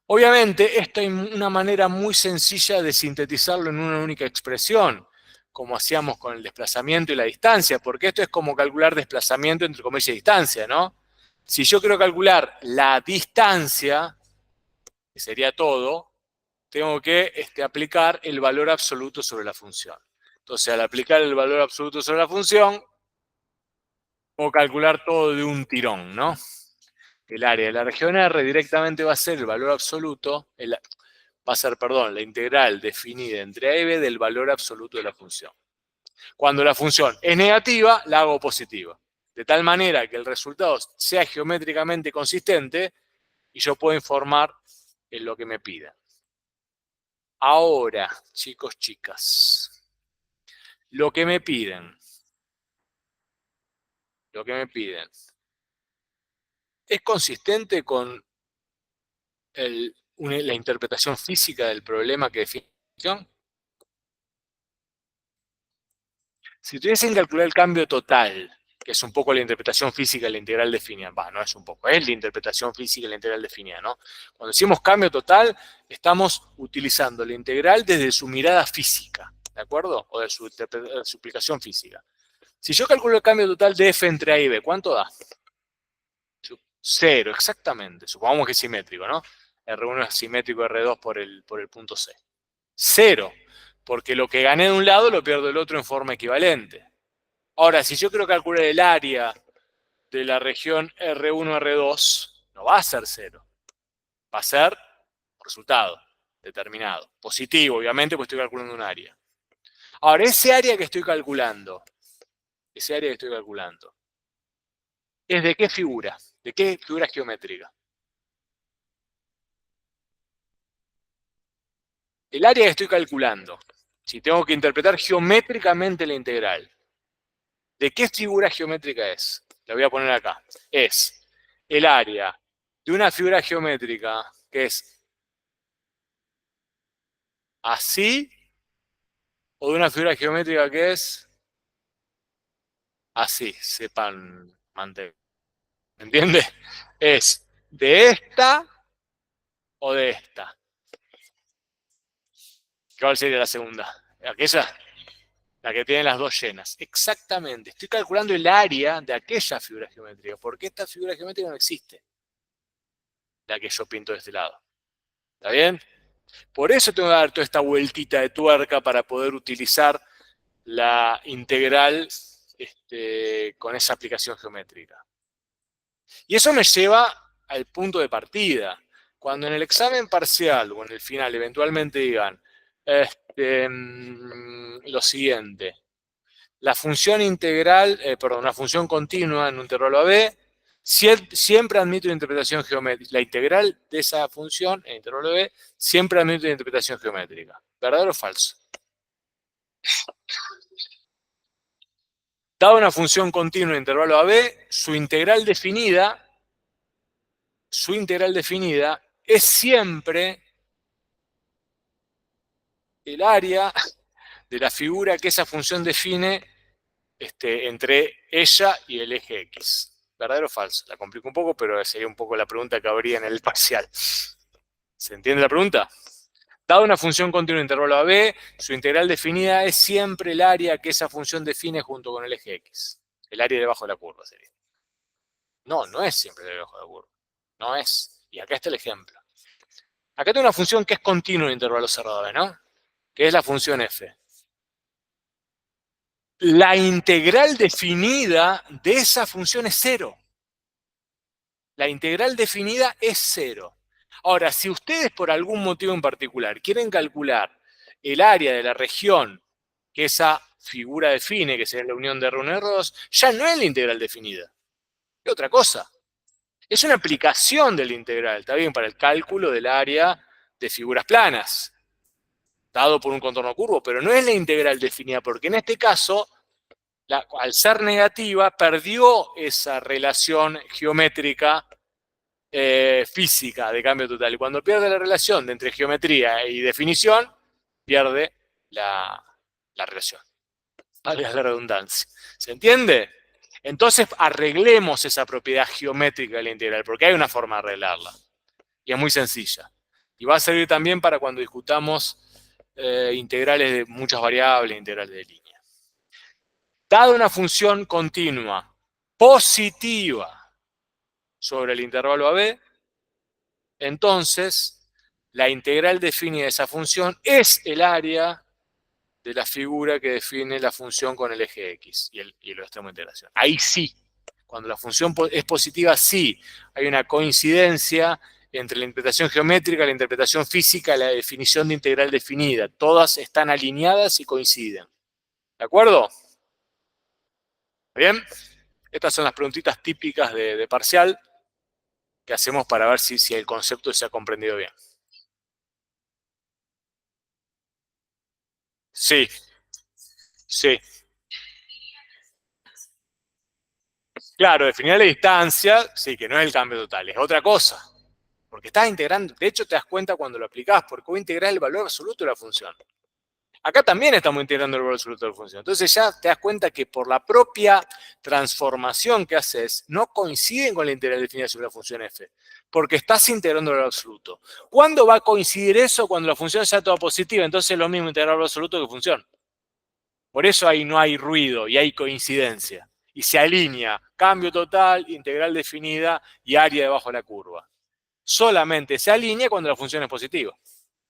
A: Obviamente, esto hay una manera muy sencilla de sintetizarlo en una única expresión, como hacíamos con el desplazamiento y la distancia, porque esto es como calcular desplazamiento entre comillas y distancia, ¿no? Si yo quiero calcular la distancia, que sería todo, tengo que aplicar el valor absoluto sobre la función. Entonces, al aplicar el valor absoluto sobre la función, puedo calcular todo de un tirón, ¿no? El área de la región R directamente va a ser el valor absoluto, va a ser, perdón, la integral definida entre A y B del valor absoluto de la función. Cuando la función es negativa, la hago positiva. De tal manera que el resultado sea geométricamente consistente y yo puedo informar en lo que me pida. Ahora, chicos, chicas, lo que me piden, ¿es consistente con la interpretación física del problema que define la función? Si tuviesen que calcular el cambio total, que es un poco la interpretación física de la integral definida, no es un poco, es la interpretación física de la integral definida, ¿no? Cuando decimos cambio total, estamos utilizando la integral desde su mirada física, ¿de acuerdo? O de su aplicación física. Si yo calculo el cambio total de f entre a y b, ¿cuánto da? 0, exactamente. Supongamos que es simétrico, ¿no? R1 es simétrico R2 por el punto C. 0, porque lo que gané de un lado lo pierdo del otro en forma equivalente. Ahora, si yo quiero calcular el área de la región R1-R2, no va a ser 0. Va a ser resultado determinado. Positivo, obviamente, porque estoy calculando un área. Ahora, ese área que estoy calculando, ¿es de qué figura? ¿De qué figura geométrica? El área que estoy calculando, si tengo que interpretar geométricamente la integral, ¿de qué figura geométrica es? La voy a poner acá. Es el área de una figura geométrica que es así, o de una figura geométrica que es así, sepan mantener. ¿Me entiende? Es de esta o de esta. ¿Cuál sería la segunda? Aquella, la que tiene las dos llenas. Exactamente. Estoy calculando el área de aquella figura geométrica, porque esta figura geométrica no existe, la que yo pinto de este lado. ¿Está bien? Por eso tengo que dar toda esta vueltita de tuerca para poder utilizar la integral con esa aplicación geométrica. Y eso me lleva al punto de partida. Cuando en el examen parcial o en el final eventualmente digan lo siguiente, la función integral, la función continua en un intervalo AB siempre admite una interpretación geométrica. La integral de esa función en intervalo AB siempre admite una interpretación geométrica. ¿Verdadero o falso? Dada una función continua en intervalo AB, su integral definida es siempre el área de la figura que esa función define entre ella y el eje X. ¿Verdadero o falso? La complico un poco, pero sería un poco la pregunta que habría en el parcial. ¿Se entiende la pregunta? Dada una función continua en intervalo AB, su integral definida es siempre el área que esa función define junto con el eje X. El área debajo de la curva sería. No, no es siempre debajo de la curva. No es. Y acá está el ejemplo. Acá tengo una función que es continua en intervalo cerrado AB, ¿no? Que es la función f. La integral definida de esa función es 0. La integral definida es 0. Ahora, si ustedes por algún motivo en particular quieren calcular el área de la región que esa figura define, que sería la unión de R1 y R2, ya no es la integral definida. Es otra cosa. Es una aplicación de la integral, ¿está bien? Para el cálculo del área de figuras planas, dado por un contorno curvo, pero no es la integral definida, porque en este caso, al ser negativa, perdió esa relación geométrica física de cambio total. Y cuando pierde la relación de entre geometría y definición, pierde la relación. Valga la redundancia. ¿Se entiende? Entonces arreglemos esa propiedad geométrica de la integral, porque hay una forma de arreglarla. Y es muy sencilla. Y va a servir también para cuando discutamos integrales de muchas variables, integrales de línea. Dada una función continua positiva sobre el intervalo AB, entonces la integral definida de esa función es el área de la figura que define la función con el eje X y el extremo de integración. Ahí sí, cuando la función es positiva, sí, hay una coincidencia entre la interpretación geométrica, la interpretación física y la definición de integral definida. Todas están alineadas y coinciden. ¿De acuerdo? ¿Bien? Estas son las preguntitas típicas de parcial que hacemos para ver si el concepto se ha comprendido bien. Sí, sí. Claro, definir la distancia, sí, que no es el cambio total, es otra cosa. Porque estás integrando, de hecho te das cuenta cuando lo aplicás, porque vos integrás el valor absoluto de la función. Acá también estamos integrando el valor absoluto de la función. Entonces ya te das cuenta que por la propia transformación que haces, no coinciden con la integral definida sobre la función f, porque estás integrando el valor absoluto. ¿Cuándo va a coincidir eso? Cuando la función sea toda positiva, entonces es lo mismo integrar el valor absoluto que función. Por eso ahí no hay ruido y hay coincidencia. Y se alinea cambio total, integral definida y área debajo de la curva. Solamente se alinea cuando la función es positiva.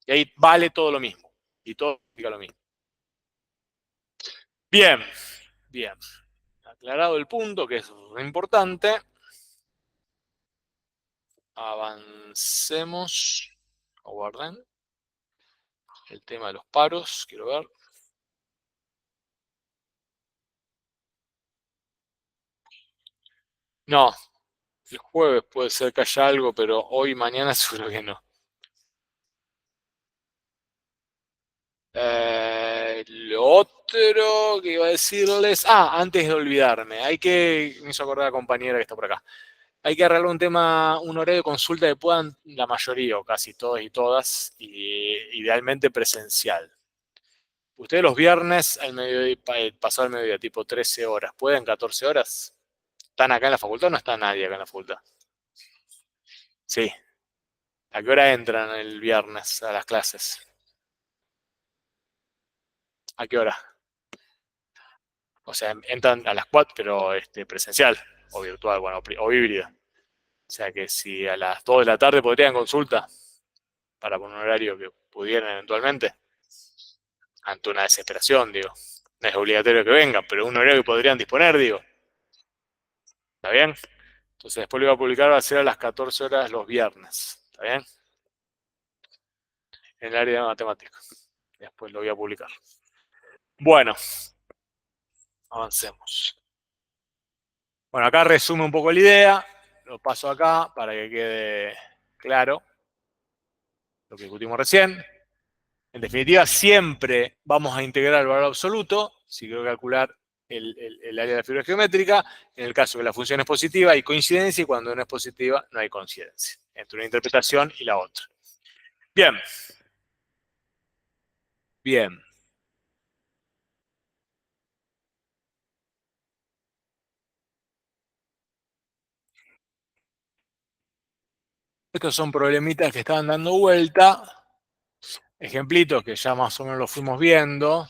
A: Y ahí vale todo lo mismo. Y todo significa lo mismo. Bien, bien. Aclarado el punto, que es importante. Avancemos. Aguarden. El tema de los paros, quiero ver. No, el jueves puede ser que haya algo, pero hoy, mañana seguro que no. Lo otro que iba a decirles. Antes de olvidarme, me hizo acordar la compañera que está por acá. Hay que arreglar un tema, un horario de consulta que puedan la mayoría o casi todos y todas, y idealmente presencial. Ustedes los viernes al mediodía, pasado el mediodía, tipo 13 horas, ¿pueden 14 horas? ¿Están acá en la facultad o no está nadie acá en la facultad? Sí. ¿A qué hora entran el viernes a las clases? ¿A qué hora? O sea, entran a las 4, pero presencial o virtual, bueno, o híbrida. O sea que si a las 2 de la tarde podrían consulta para un horario que pudieran eventualmente, ante una desesperación, digo. No es obligatorio que vengan, pero un horario que podrían disponer, digo. ¿Está bien? Entonces después lo iba a publicar, va a ser a las 14 horas los viernes. ¿Está bien? En el área de matemáticas. Después lo voy a publicar. Bueno, avancemos. Bueno, acá resume un poco la idea. Lo paso acá para que quede claro lo que discutimos recién. En definitiva, siempre vamos a integrar el valor absoluto, si quiero calcular el área de la figura geométrica. En el caso que la función es positiva, hay coincidencia, y cuando no es positiva, no hay coincidencia entre una interpretación y la otra. Bien. Bien. Estos son problemitas que estaban dando vuelta. Ejemplitos que ya más o menos los fuimos viendo.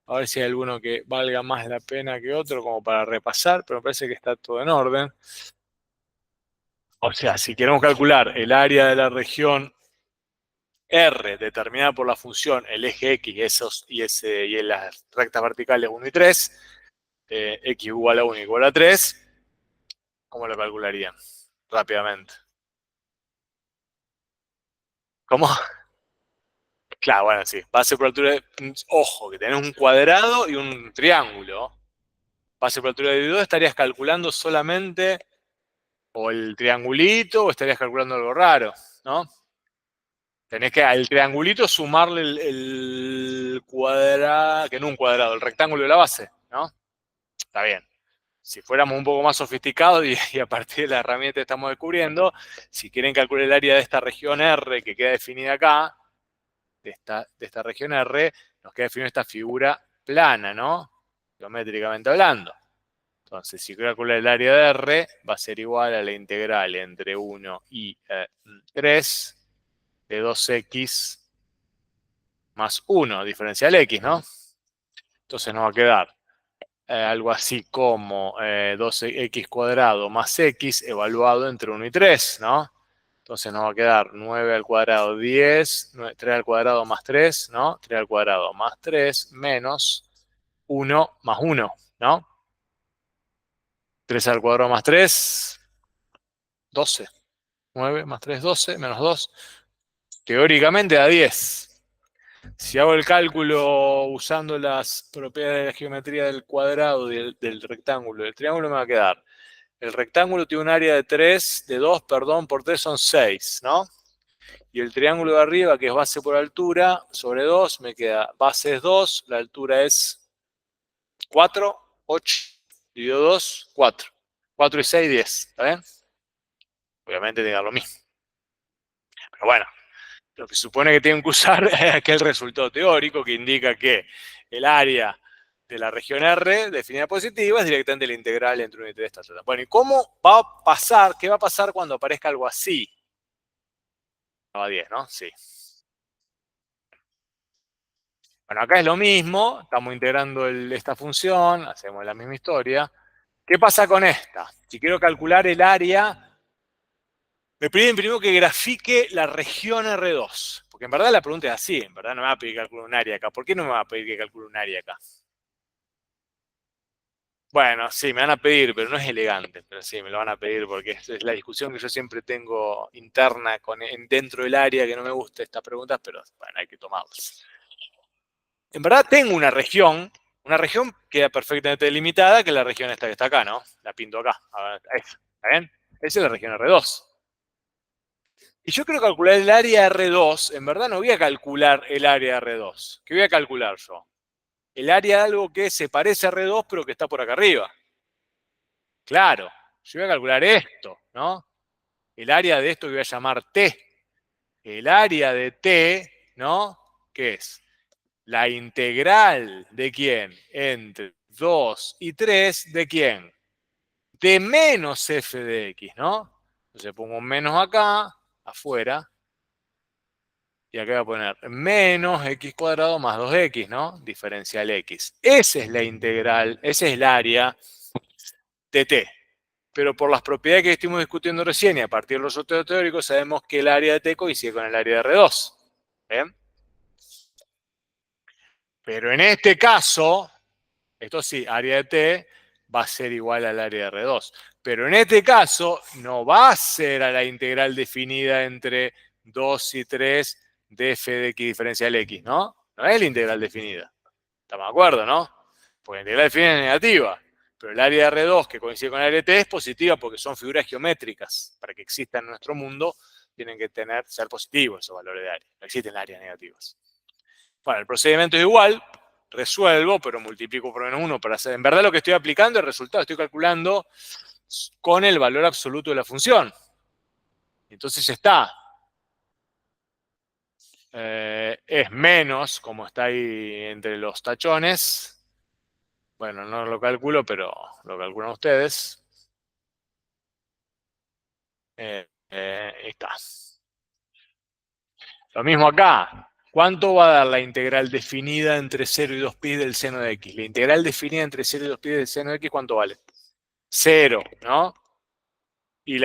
A: A ver si hay alguno que valga más la pena que otro, como para repasar, pero me parece que está todo en orden. O sea, si queremos calcular el área de la región R determinada por la función el eje X y en las rectas verticales 1 y 3, X igual a 1 igual a 3, ¿cómo lo calcularían? Rápidamente. ¿Cómo? Claro, bueno, sí. Base por altura ojo, que tenés un cuadrado y un triángulo. Base por altura de 2, estarías calculando solamente o el triangulito o estarías calculando algo raro, ¿no? Tenés que al triangulito sumarle el cuadrado, que no un cuadrado, el rectángulo de la base, ¿no? Está bien. si fuéramos un poco más sofisticados y a partir de la herramienta que estamos descubriendo, si quieren calcular el área de esta región R que queda definida acá, de esta región R, nos queda definida esta figura plana, ¿no? Geométricamente hablando. Entonces, si calculo el área de R, va a ser igual a la integral entre 1 y 3 de 2x más 1, diferencial x, ¿no? Entonces nos va a quedar algo así como 12x cuadrado más x evaluado entre 1 y 3, ¿no? Entonces nos va a quedar 9 al cuadrado 10, 3 al cuadrado más 3, ¿no? 3 al cuadrado más 3 menos 1 más 1, ¿no? 3 al cuadrado más 3, 12. 9 más 3, 12, menos 2. Teóricamente da 10. Si hago el cálculo usando las propiedades de la geometría del cuadrado y del rectángulo, del triángulo me va a quedar. El rectángulo tiene un área de 2, perdón, por 3 son 6, ¿no? Y el triángulo de arriba, que es base por altura, sobre 2, me queda base es 2, la altura es 4, 8, dividido 2, 4. 4 y 6, 10, ¿está bien? Obviamente tiene que dar lo mismo. Pero bueno, lo que supone que tienen que usar es aquel resultado teórico que indica que el área de la región R definida positiva es directamente la integral entre 1 y 3. Bueno, ¿y cómo va a pasar? ¿Qué va a pasar cuando aparezca algo así? No, a 10, ¿no? Sí. Bueno, acá es lo mismo, estamos integrando esta función, hacemos la misma historia. ¿Qué pasa con esta? Si quiero calcular el área, me piden primero que grafique la región R2. Porque en verdad la pregunta es así, en verdad no me va a pedir que calcule un área acá. ¿Por qué no me va a pedir que calcule un área acá? Bueno, sí, me van a pedir, pero no es elegante. Pero sí, me lo van a pedir porque es la discusión que yo siempre tengo interna dentro del área, que no me gusta estas preguntas, pero bueno, hay que tomarlas. En verdad tengo una región queda perfectamente delimitada, que es la región esta que está acá, ¿no? La pinto acá. A ver, ¿está bien? Esa es la región R2. Y yo quiero calcular el área R2, en verdad no voy a calcular el área R2. ¿Qué voy a calcular yo? El área de algo que se parece a R2, pero que está por acá arriba. Claro, yo voy a calcular esto, ¿no? El área de esto que voy a llamar T. El área de T, ¿no? ¿Qué es? La integral de quién? Entre 2 y 3, ¿de quién? De menos f de x, ¿no? Entonces pongo un menos acá, afuera, y acá voy a poner menos x cuadrado más 2x, ¿no? Diferencial x. Esa es la integral, ese es el área de t. Pero por las propiedades que estuvimos discutiendo recién y a partir de los resultados teóricos sabemos que el área de t coincide con el área de R2. ¿Bien? Pero en este caso, esto sí, área de t va a ser igual al área de R2. Pero en este caso no va a ser a la integral definida entre 2 y 3 de f de x diferencial x, ¿no? No es la integral definida. ¿Estamos de acuerdo, no? Porque la integral definida es negativa. Pero el área de R2, que coincide con el área de t, es positiva porque son figuras geométricas. Para que existan en nuestro mundo, tienen que ser positivos esos valores de área. No existen áreas negativas. Bueno, el procedimiento es igual, resuelvo, pero multiplico por menos 1 para hacer. En verdad lo que estoy aplicando es el resultado, estoy calculando con el valor absoluto de la función. Entonces ya está. Es menos, como está ahí entre los tachones. Bueno, no lo calculo, pero lo calculan ustedes. Está. Lo mismo acá. ¿Cuánto va a dar la integral definida entre 0 y 2pi del seno de x? La integral definida entre 0 y 2pi del seno de x, ¿cuánto vale? 0, ¿no? Y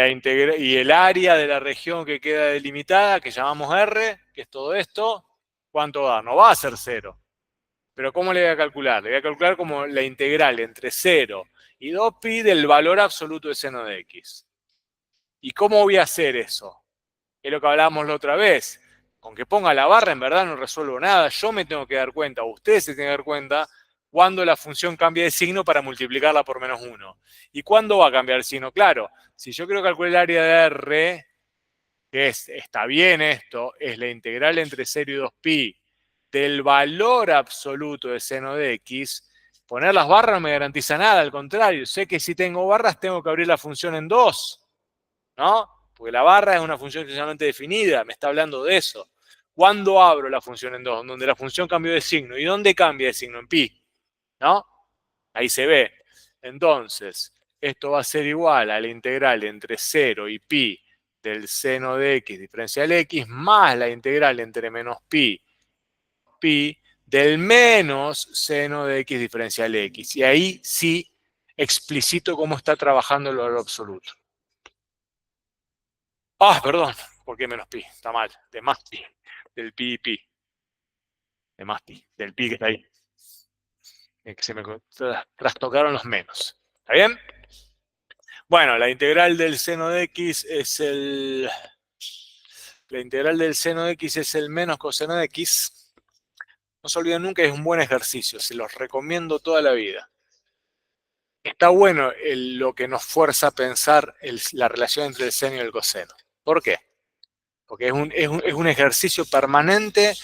A: el área de la región que queda delimitada, que llamamos R, que es todo esto, ¿cuánto va? No va a ser 0. Pero ¿cómo le voy a calcular? Le voy a calcular como la integral entre 0 y 2pi del valor absoluto de seno de x. ¿Y cómo voy a hacer eso? Es lo que hablábamos la otra vez. Con que ponga la barra en verdad no resuelvo nada. Yo me tengo que dar cuenta, o ustedes se tienen que dar cuenta, cuando la función cambia de signo para multiplicarla por menos 1. ¿Y cuándo va a cambiar el signo? Claro, si yo quiero calcular el área de R, que está bien esto, es la integral entre 0 y 2pi del valor absoluto de seno de x, Poner las barras no me garantiza nada, al contrario, sé que si tengo barras tengo que abrir la función en 2, ¿no? Porque la barra es una función exclusivamente definida, me está hablando de eso. ¿Cuándo abro la función en 2? Donde la función cambió de signo. ¿Y dónde cambia de signo? En pi, ¿no? Ahí se ve. Entonces, esto va a ser igual a la integral entre 0 y pi del seno de x diferencial x más la integral entre menos pi del menos seno de x diferencial x. Y ahí sí explicito cómo está trabajando el valor absoluto. Ah, perdón, ¿por qué menos pi? Está mal, de más pi, del pi y pi. De más pi, del pi que está ahí. Que se me trastocaron los menos. ¿Está bien? Bueno, la integral del seno de x es el... La integral del seno de x es el menos coseno de x. No se olviden nunca, es un buen ejercicio, se los recomiendo toda la vida. Está bueno lo que nos fuerza a pensar la relación entre el seno y el coseno. ¿Por qué? Porque es un ejercicio permanente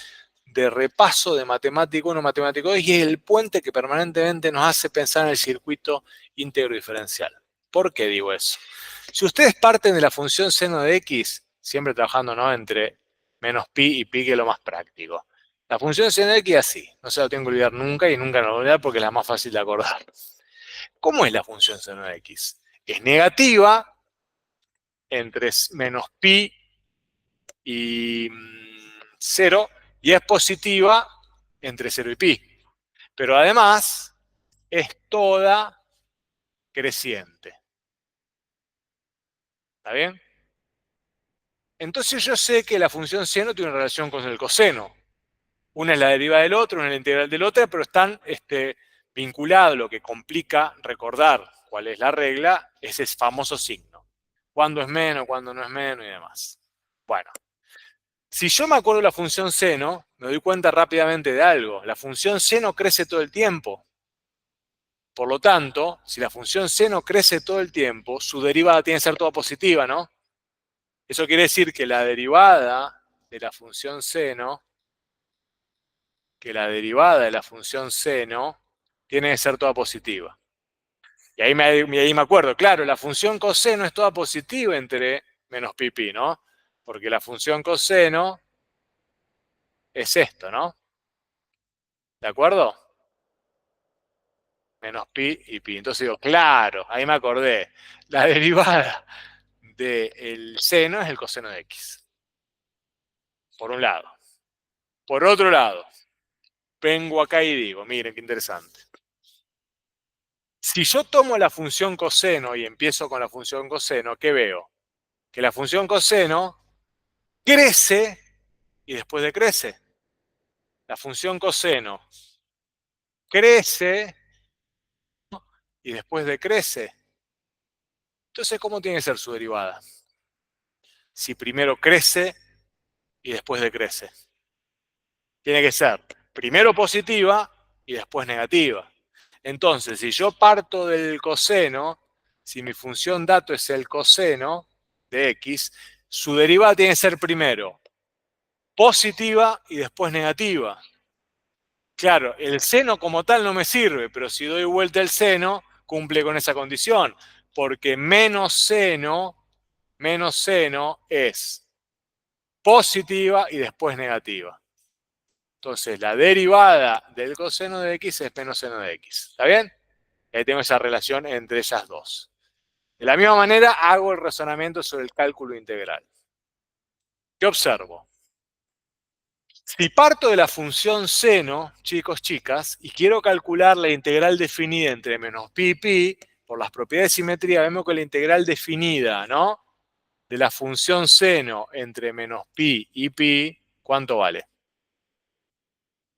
A: de repaso de matemático 1, matemático 2, y es el puente que permanentemente nos hace pensar en el circuito íntegro diferencial. ¿Por qué digo eso? Si ustedes parten de la función seno de x, siempre trabajando, ¿no?, entre menos pi y pi, que es lo más práctico. La función seno de x es así, no se la tengo que olvidar nunca y nunca me lo voy a olvidar porque es la más fácil de acordar. ¿Cómo es la función seno de x? Es negativa entre menos pi y 0 y es positiva entre 0 y pi. Pero además es toda creciente. ¿Está bien? Entonces yo sé que la función seno tiene una relación con el coseno. Una es la derivada del otro, una es la integral del otro, pero están vinculados. Lo que complica recordar cuál es la regla es ese famoso signo. Cuándo es menos, cuándo no es menos y demás. Bueno, si yo me acuerdo de la función seno, me doy cuenta rápidamente de algo. La función seno crece todo el tiempo. Por lo tanto, si la función seno crece todo el tiempo, su derivada tiene que ser toda positiva, ¿no? Eso quiere decir que la derivada de la función seno, tiene que ser toda positiva. Y ahí me acuerdo, claro, la función coseno es toda positiva entre menos pi y pi, ¿no? Porque la función coseno es esto, ¿no? ¿De acuerdo? Menos pi y pi. Entonces digo, claro, ahí me acordé. La derivada del seno es el coseno de x. Por un lado. Por otro lado, vengo acá y digo, miren qué interesante. Si yo tomo la función coseno y empiezo con la función coseno, ¿qué veo? Que la función coseno crece y después decrece. La función coseno crece y después decrece. Entonces, ¿cómo tiene que ser su derivada? Si primero crece y después decrece. Tiene que ser primero positiva y después negativa. Entonces, si yo parto del coseno, si mi función dato es el coseno de x, su derivada tiene que ser primero positiva y después negativa. Claro, el seno como tal no me sirve, pero si doy vuelta el seno, cumple con esa condición, porque menos seno es positiva y después negativa. Entonces, la derivada del coseno de x es menos seno de x. ¿Está bien? Y ahí tengo esa relación entre ellas dos. De la misma manera, hago el razonamiento sobre el cálculo integral. ¿Qué observo? Si parto de la función seno, chicos, chicas, y quiero calcular la integral definida entre menos pi y pi, por las propiedades de simetría, vemos que la integral definida, ¿no?, de la función seno entre menos pi y pi, ¿cuánto vale?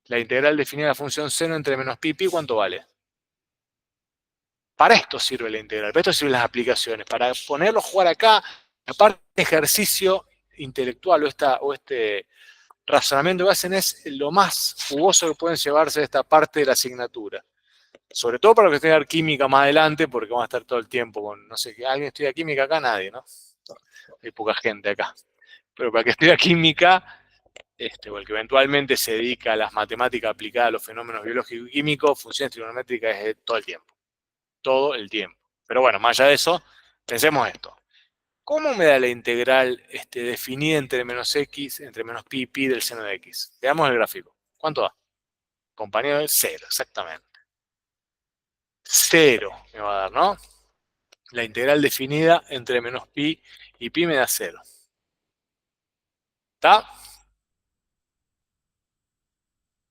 A: La integral definida de la función seno entre menos pi y pi, ¿cuánto vale? Para esto sirve la integral, para esto sirven las aplicaciones, para ponerlo a jugar acá, aparte de ejercicio intelectual o este razonamiento que hacen es lo más jugoso que pueden llevarse de esta parte de la asignatura. Sobre todo para los que estudian química más adelante, porque vamos a estar todo el tiempo con, no sé, ¿alguien estudia química acá? Nadie, ¿no? Hay poca gente acá. Pero para que estudia química, o el que eventualmente se dedica a las matemáticas aplicadas a los fenómenos biológicos y químicos, funciones trigonométricas es todo el tiempo. Todo el tiempo. Pero bueno, más allá de eso, pensemos esto. ¿Cómo me da la integral definida entre menos x, entre menos pi y pi del seno de x? Veamos el gráfico. ¿Cuánto da? Compañero de 0, exactamente. 0 me va a dar, ¿no? La integral definida entre menos pi y pi me da 0. ¿Está?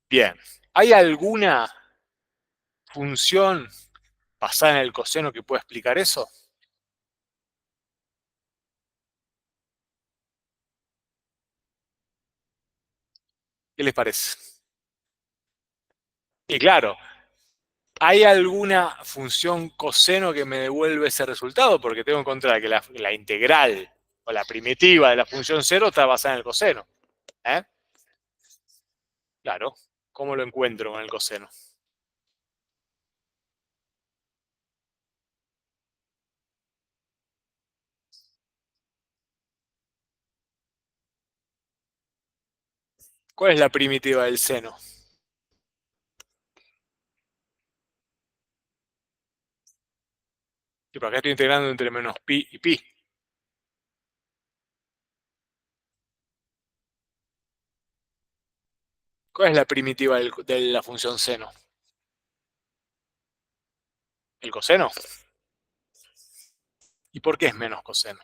A: Bien. ¿Hay alguna función basada en el coseno que pueda explicar eso? ¿Qué les parece? Y claro, ¿hay alguna función coseno que me devuelve ese resultado? Porque tengo que encontrar que la integral o la primitiva de la función 0 está basada en el coseno. ¿Eh? Claro. ¿Cómo lo encuentro con el coseno? ¿Cuál es la primitiva del seno? Y por acá estoy integrando entre menos pi y pi. ¿Cuál es la primitiva de la función seno? ¿El coseno? ¿Y por qué es menos coseno?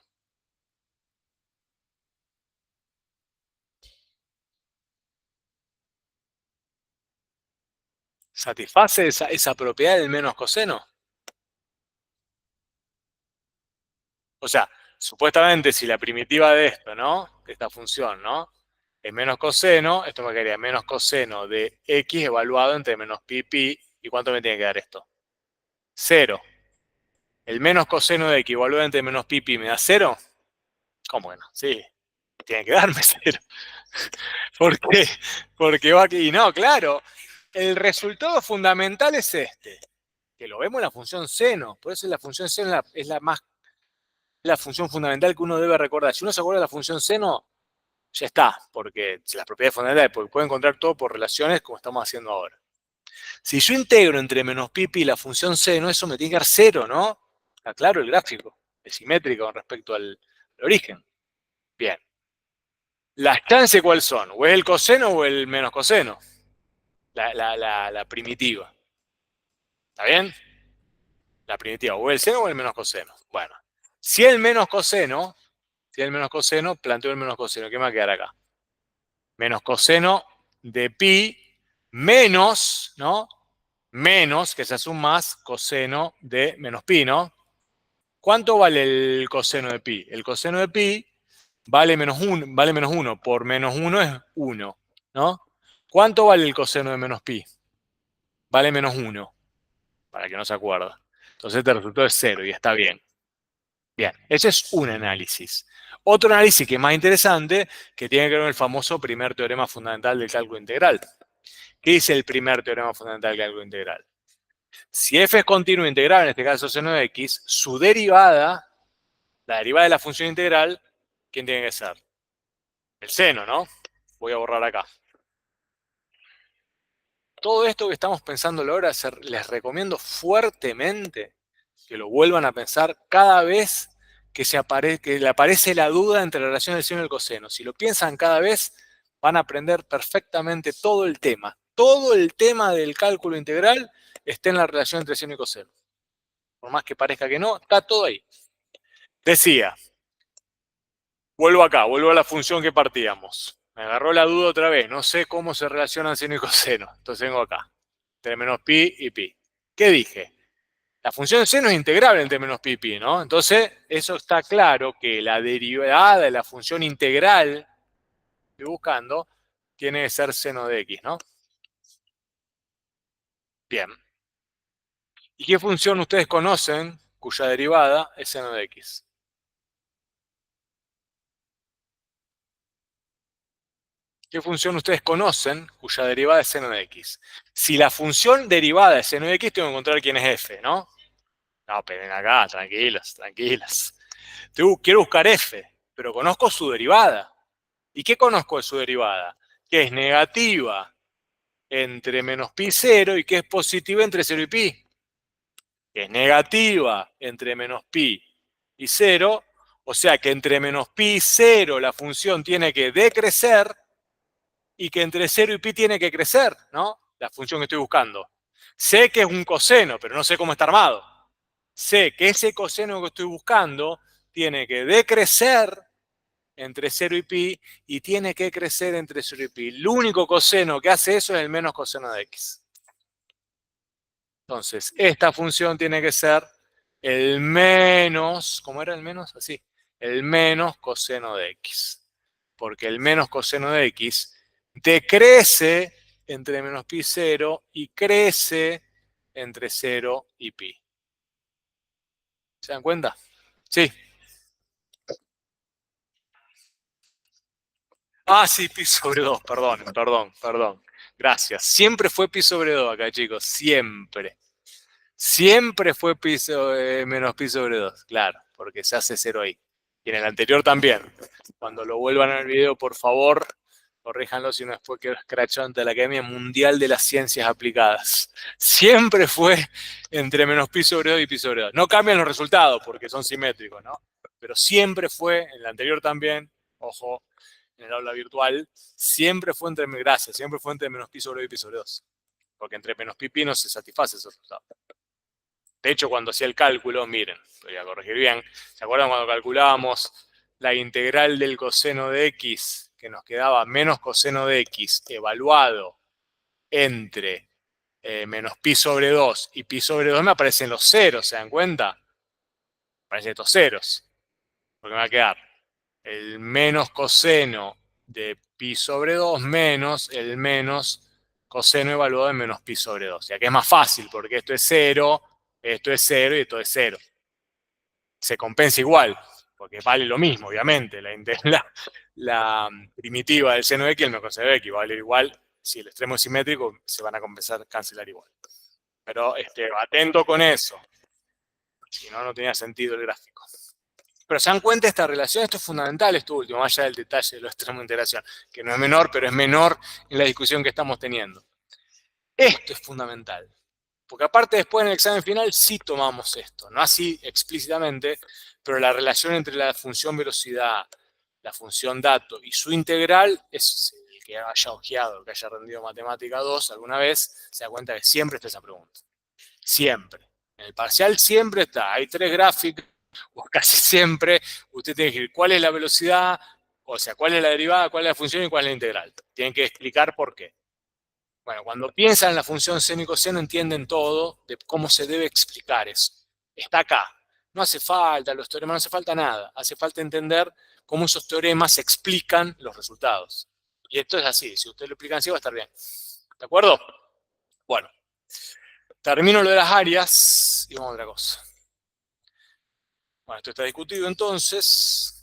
A: ¿Satisface esa propiedad del menos coseno? O sea, supuestamente si la primitiva de esto, ¿no? De esta función, ¿no? Es menos coseno, esto me quedaría menos coseno de x evaluado entre menos pi y pi. ¿Y cuánto me tiene que dar esto? 0. ¿El menos coseno de x evaluado entre menos pi y pi me da 0? ¿Cómo que no? Sí, tiene que darme 0. ¿Por qué? Porque va aquí. Y no, claro, el resultado fundamental es este, que lo vemos en la función seno. Por eso la función seno es la función fundamental que uno debe recordar. Si uno se acuerda de la función seno, ya está, porque las propiedades fundamentales, porque puede encontrar todo por relaciones como estamos haciendo ahora. Si yo integro entre menos pi y la función seno, eso me tiene que dar 0, ¿no? Está claro el gráfico, es simétrico con respecto al origen. Bien. ¿Las chances cuáles son? ¿O es el coseno o el menos coseno? La primitiva. ¿Está bien? La primitiva, o el seno o el menos coseno. Bueno, si el menos coseno, planteo el menos coseno. ¿Qué me va a quedar acá? Menos coseno de pi menos, ¿no? Menos, que se hace un más, coseno de menos pi, ¿no? ¿Cuánto vale el coseno de pi? El coseno de pi vale menos 1, por menos 1 es 1, ¿no? ¿Cuánto vale el coseno de menos pi? Vale menos 1, para que no se acuerda. Entonces este resultado es 0 y está bien. Bien, ese es un análisis. Otro análisis que es más interesante, que tiene que ver con el famoso primer teorema fundamental del cálculo integral. ¿Qué dice el primer teorema fundamental del cálculo integral? Si f es continuo integral, en este caso seno de x, su derivada, la derivada de la función integral, ¿quién tiene que ser? El seno, ¿no? Voy a borrar acá. Todo esto que estamos pensando ahora, les recomiendo fuertemente que lo vuelvan a pensar cada vez que le aparece la duda entre la relación del seno y el coseno. Si lo piensan cada vez, van a aprender perfectamente todo el tema. Todo el tema del cálculo integral está en la relación entre seno y coseno. Por más que parezca que no, está todo ahí. Decía, vuelvo acá, vuelvo a la función que partíamos. Me agarró la duda otra vez, no sé cómo se relacionan seno y coseno. Entonces vengo acá, entre menos pi y pi. ¿Qué dije? La función de seno es integrable entre menos pi y pi, ¿no? Entonces, eso está claro que la derivada de la función integral que estoy buscando tiene que ser seno de x, ¿no? Bien. ¿Y qué función ustedes conocen cuya derivada es seno de x? ¿Qué función ustedes conocen cuya derivada es seno de x? Si la función derivada es seno de x, tengo que encontrar quién es f, ¿no? No, pero ven acá, tranquilos, tranquilos. Quiero buscar f, pero conozco su derivada. ¿Y qué conozco de su derivada? que es negativa entre menos pi y 0 y que es positiva entre 0 y pi. Que es negativa entre menos pi y 0, o sea que entre menos pi y 0 la función tiene que decrecer y que entre 0 y pi tiene que crecer, ¿no? La función que estoy buscando. Sé que es un coseno, pero no sé cómo está armado. Sé que ese coseno que estoy buscando tiene que decrecer entre 0 y pi y tiene que crecer entre 0 y pi. El único coseno que hace eso es el menos coseno de x. Entonces, esta función tiene que ser el menos, ¿cómo era el menos? Así, el menos coseno de x. Porque el menos coseno de x decrece entre menos pi y 0 y crece entre 0 y pi. ¿Se dan cuenta? Sí. Ah, sí, pi sobre 2, perdón. Gracias. Siempre fue pi sobre 2 acá, chicos, siempre. Siempre fue menos pi sobre 2, claro, porque se hace 0 ahí. Y en el anterior también. Cuando lo vuelvan al video, por favor, corríjanlo si no después quedó escrachado ante la Academia Mundial de las Ciencias Aplicadas. Siempre fue entre menos pi sobre 2 y pi sobre 2. No cambian los resultados porque son simétricos, ¿no? Pero siempre fue, en el anterior también, ojo, en el aula virtual, siempre fue siempre fue entre menos pi sobre 2 y pi sobre 2. Porque entre menos pi y pi no se satisface ese resultado. De hecho, cuando hacía el cálculo, miren, voy a corregir bien, ¿se acuerdan cuando calculábamos la integral del coseno de x, que nos quedaba menos coseno de x evaluado entre menos pi sobre 2 y pi sobre 2? Me aparecen los ceros, ¿se dan cuenta? Aparecen estos ceros, porque me va a quedar el menos coseno de pi sobre 2 menos el menos coseno evaluado en menos pi sobre 2. O sea que es más fácil, porque esto es 0 y esto es 0. Se compensa igual, porque vale lo mismo, obviamente. La primitiva del seno de x y el menos coseno de x vale igual. Si el extremo es simétrico, se van a compensar, cancelar igual. Pero atento con eso. Si no, no tenía sentido el gráfico. Pero se dan cuenta de esta relación, esto es fundamental, esto último, más allá del detalle de los extremos de integración, que no es menor, pero es menor en la discusión que estamos teniendo. Esto es fundamental. Porque aparte después en el examen final sí tomamos esto, no así explícitamente, pero la relación entre la función velocidad, la función dato y su integral, es el que haya ojeado, que haya rendido matemática 2 alguna vez, se da cuenta que siempre está esa pregunta. Siempre. En el parcial siempre está. Hay 3 gráficos, o casi siempre, usted tiene que decir cuál es la velocidad, o sea, cuál es la derivada, cuál es la función y cuál es la integral. Tienen que explicar por qué. Bueno, cuando piensan en la función seno y coseno entienden todo de cómo se debe explicar eso. Está acá. No hace falta los teoremas, no hace falta nada. Hace falta entender cómo esos teoremas explican los resultados. Y esto es así. Si usted lo explica así va a estar bien. ¿De acuerdo? Bueno. Termino lo de las áreas y vamos a otra cosa. Bueno, esto está discutido entonces.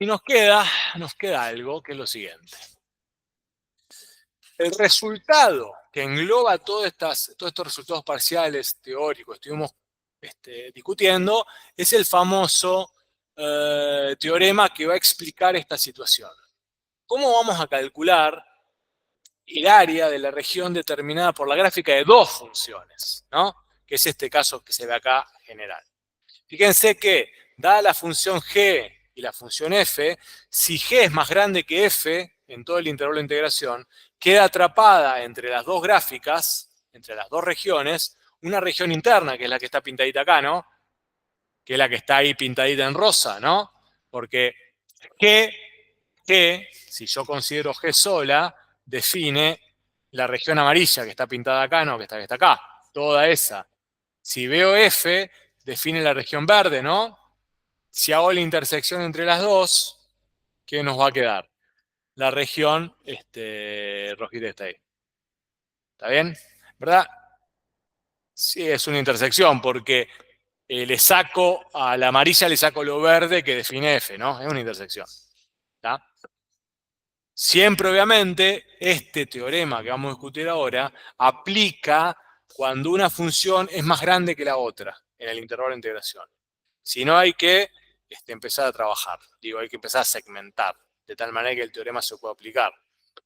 A: Y nos queda algo que es lo siguiente. El resultado que engloba todos estos resultados parciales teóricos que estuvimos discutiendo es el famoso teorema que va a explicar esta situación. ¿Cómo vamos a calcular el área de la región determinada por la gráfica de dos funciones, ¿no? Que es este caso que se ve acá general? Fíjense que, dada la función g y la función f, si g es más grande que f en todo el intervalo de integración, queda atrapada entre las dos gráficas, entre las dos regiones, una región interna, que es la que está pintadita acá, ¿no? Que es la que está ahí pintadita en rosa, ¿no? Porque g, si yo considero g sola, define la región amarilla que está pintada acá, no, que está acá, toda esa. Si veo f, define la región verde, ¿no? Si hago la intersección entre las dos, ¿qué nos va a quedar? La región rojita está ahí. ¿Está bien? ¿Verdad? Sí, es una intersección, porque le saco a la amarilla, le saco lo verde que define F, ¿no? Es una intersección. ¿Está? Siempre, obviamente, este teorema que vamos a discutir ahora aplica cuando una función es más grande que la otra en el intervalo de integración. Si no, hay que empezar a trabajar. Digo, hay que empezar a segmentar, de tal manera que el teorema se pueda aplicar.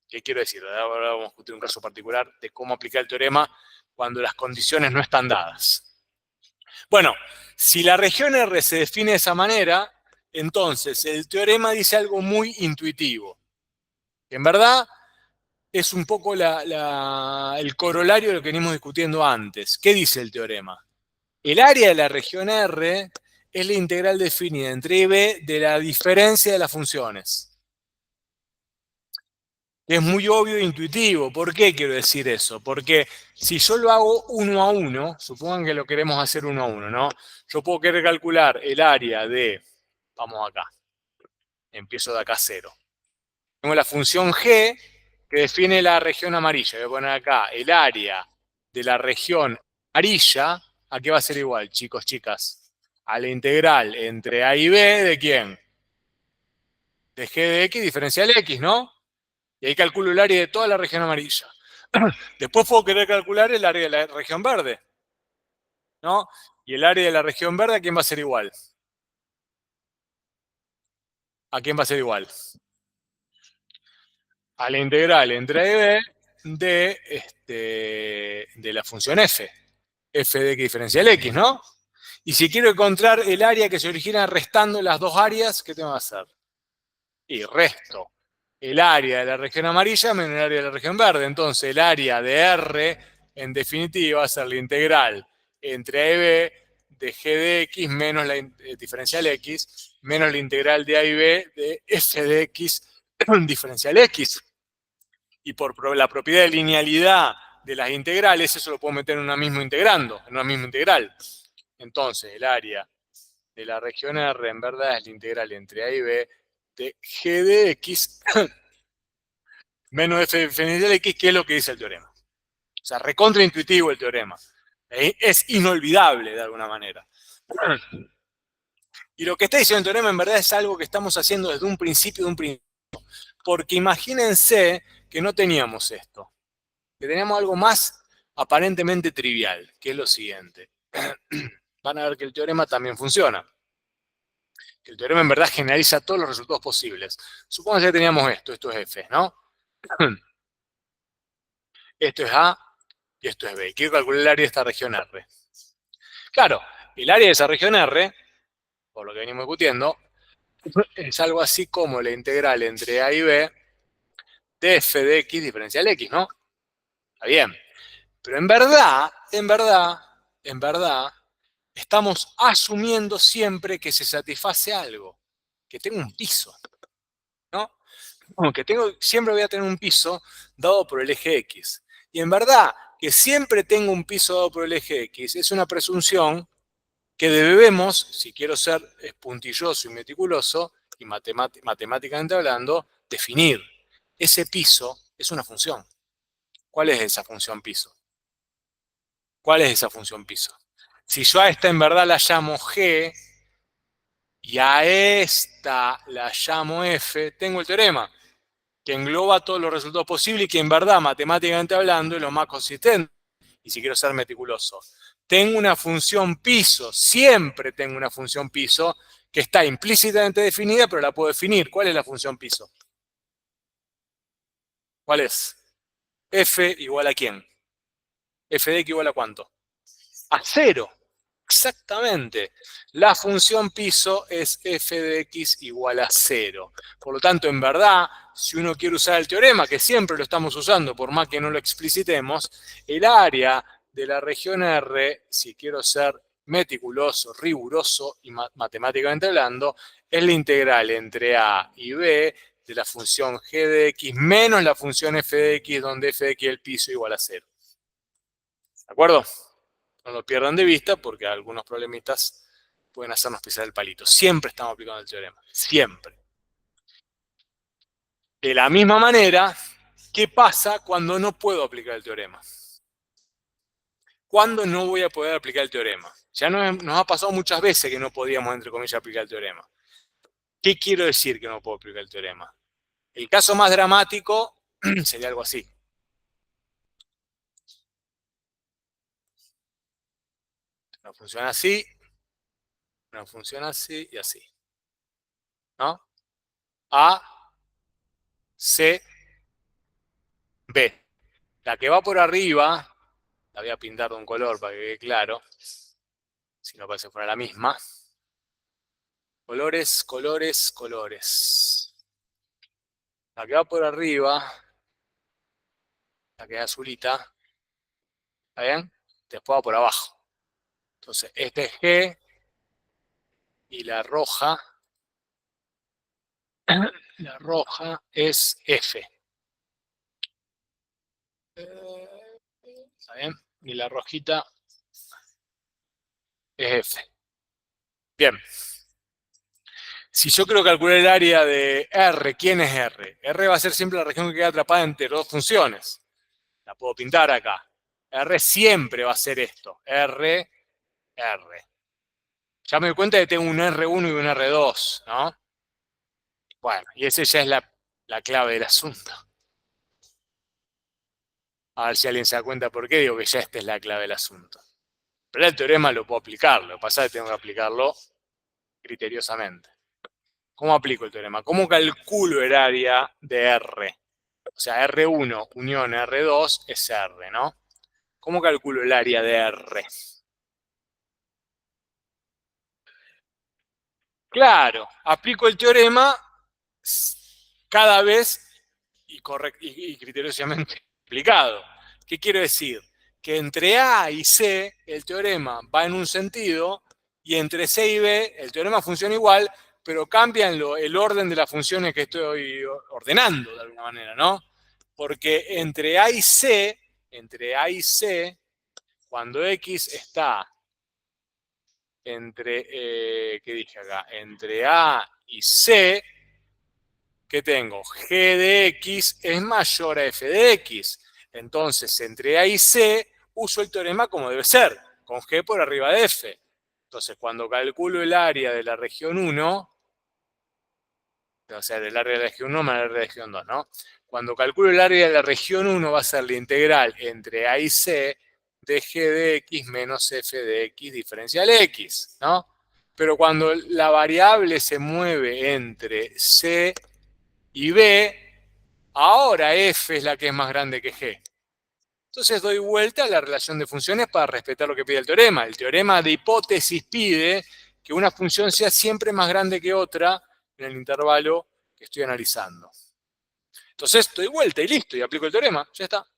A: ¿Qué quiero decir? Ahora vamos a discutir un caso particular de cómo aplicar el teorema cuando las condiciones no están dadas. Bueno, si la región R se define de esa manera, entonces el teorema dice algo muy intuitivo. En verdad, es un poco el corolario de lo que venimos discutiendo antes. ¿Qué dice el teorema? El área de la región R es la integral definida entre I y B de la diferencia de las funciones. Es muy obvio e intuitivo. ¿Por qué quiero decir eso? Porque si yo lo hago uno a uno, supongan que lo queremos hacer uno a uno, ¿no? Yo puedo querer calcular el área de, vamos acá, empiezo de acá a cero. Tengo la función G que define la región amarilla. Voy a poner acá el área de la región amarilla. ¿A qué va a ser igual, chicos, chicas? A la integral entre A y B, ¿de quién? De G de X diferencial X, ¿no? Y ahí calculo el área de toda la región amarilla. Después puedo querer calcular el área de la región verde, ¿no? Y el área de la región verde, ¿a quién va a ser igual? ¿A quién va a ser igual? A la integral entre A y B de la función f. F de x diferencial x, ¿no? Y si quiero encontrar el área que se origina restando las dos áreas, ¿qué tengo que hacer? Y resto el área de la región amarilla menos el área de la región verde. Entonces el área de R, en definitiva, va a ser la integral entre A y B de g de x menos la diferencial x, menos la integral de A y B de f de x diferencial x. Y por la propiedad de linealidad de las integrales, eso lo puedo meter en una misma integrando, en una misma integral. Entonces el área de la región R en verdad es la integral entre A y B de g de x menos f diferencial x, que es lo que dice el teorema. O sea, recontraintuitivo el teorema. Es inolvidable de alguna manera. Y lo que está diciendo el teorema en verdad es algo que estamos haciendo desde un principio, porque imagínense que no teníamos esto, que teníamos algo más aparentemente trivial, que es lo siguiente. Van a ver que el teorema también funciona. Que el teorema en verdad generaliza todos los resultados posibles. Supongamos que teníamos esto es F, ¿no? Esto es A y esto es B. Quiero calcular el área de esta región R. Claro, el área de esa región R, por lo que venimos discutiendo, es algo así como la integral entre A y B de f de x diferencial x, ¿no? Está bien. Pero en verdad, estamos asumiendo siempre que se satisface algo, que tengo un piso, ¿no? Como que siempre voy a tener un piso dado por el eje X. Y en verdad, que siempre tengo un piso dado por el eje X es una presunción que debemos, si quiero ser puntilloso y meticuloso, y matemáticamente hablando, definir. Ese piso es una función. ¿Cuál es esa función piso? ¿Cuál es esa función piso? Si yo a esta en verdad la llamo G y a esta la llamo F, tengo el teorema que engloba todos los resultados posibles y que en verdad, matemáticamente hablando, es lo más consistente. Y si quiero ser meticuloso, tengo una función piso, siempre tengo una función piso que está implícitamente definida, pero la puedo definir. ¿Cuál es la función piso? ¿Cuál es? F igual a quién? F de x igual a cuánto? A cero. Exactamente. La función piso es f de x igual a cero. Por lo tanto, en verdad, si uno quiere usar el teorema, que siempre lo estamos usando, por más que no lo explicitemos, el área de la región R, si quiero ser meticuloso, riguroso y matemáticamente hablando, es la integral entre A y B de la función g de x menos la función f de x, donde f de x es el piso igual a cero. ¿De acuerdo? No lo pierdan de vista porque algunos problemitas pueden hacernos pisar el palito. Siempre estamos aplicando el teorema. Siempre. De la misma manera, ¿qué pasa cuando no puedo aplicar el teorema? ¿Cuándo no voy a poder aplicar el teorema? Ya nos ha pasado muchas veces que no podíamos, entre comillas, aplicar el teorema. ¿Qué quiero decir que no puedo aplicar el teorema? El caso más dramático sería algo así. Una función así y así. ¿no? A, C, B. La que va por arriba, la voy a pintar de un color para que quede claro, si no parece fuera la misma. Colores, colores, colores. La que va por arriba, la que es azulita, ¿está bien? Después va por abajo. Entonces, este es G y la roja es F. ¿Está bien? Y la rojita es F. Bien. Si yo quiero calcular el área de R, ¿quién es R? R va a ser siempre la región que queda atrapada entre dos funciones. La puedo pintar acá. R siempre va a ser esto. R, R. Ya me doy cuenta que tengo un R1 y un R2, ¿no? Bueno, y esa ya es la clave del asunto. A ver si alguien se da cuenta por qué digo que ya esta es la clave del asunto. Pero el teorema lo puedo aplicar, lo que pasa es que tengo que aplicarlo criteriosamente. ¿Cómo aplico el teorema? ¿Cómo calculo el área de R? O sea, R1 unión R2 es R, ¿no? ¿Cómo calculo el área de R? Claro, aplico el teorema cada vez y criteriosamente aplicado. ¿Qué quiero decir? Que entre A y C el teorema va en un sentido y entre C y B el teorema funciona igual, pero cambian el orden de las funciones que estoy ordenando de alguna manera, ¿no? Porque entre A y C, cuando X está ¿qué dije acá? Entre A y C, ¿qué tengo? G de X es mayor a F de X. Entonces, entre A y C, uso el teorema como debe ser, con G por arriba de F. Entonces, cuando calculo el área de la región 1, o sea, del área de la región 1 más el área de la región 2, ¿no? Cuando calculo el área de la región 1 va a ser la integral entre A y C de G de X menos F de X diferencial X, ¿no? Pero cuando la variable se mueve entre C y B, ahora F es la que es más grande que G. Entonces doy vuelta a la relación de funciones para respetar lo que pide el teorema. El teorema de hipótesis pide que una función sea siempre más grande que otra en el intervalo que estoy analizando. Entonces doy vuelta y listo, y aplico el teorema, ya está.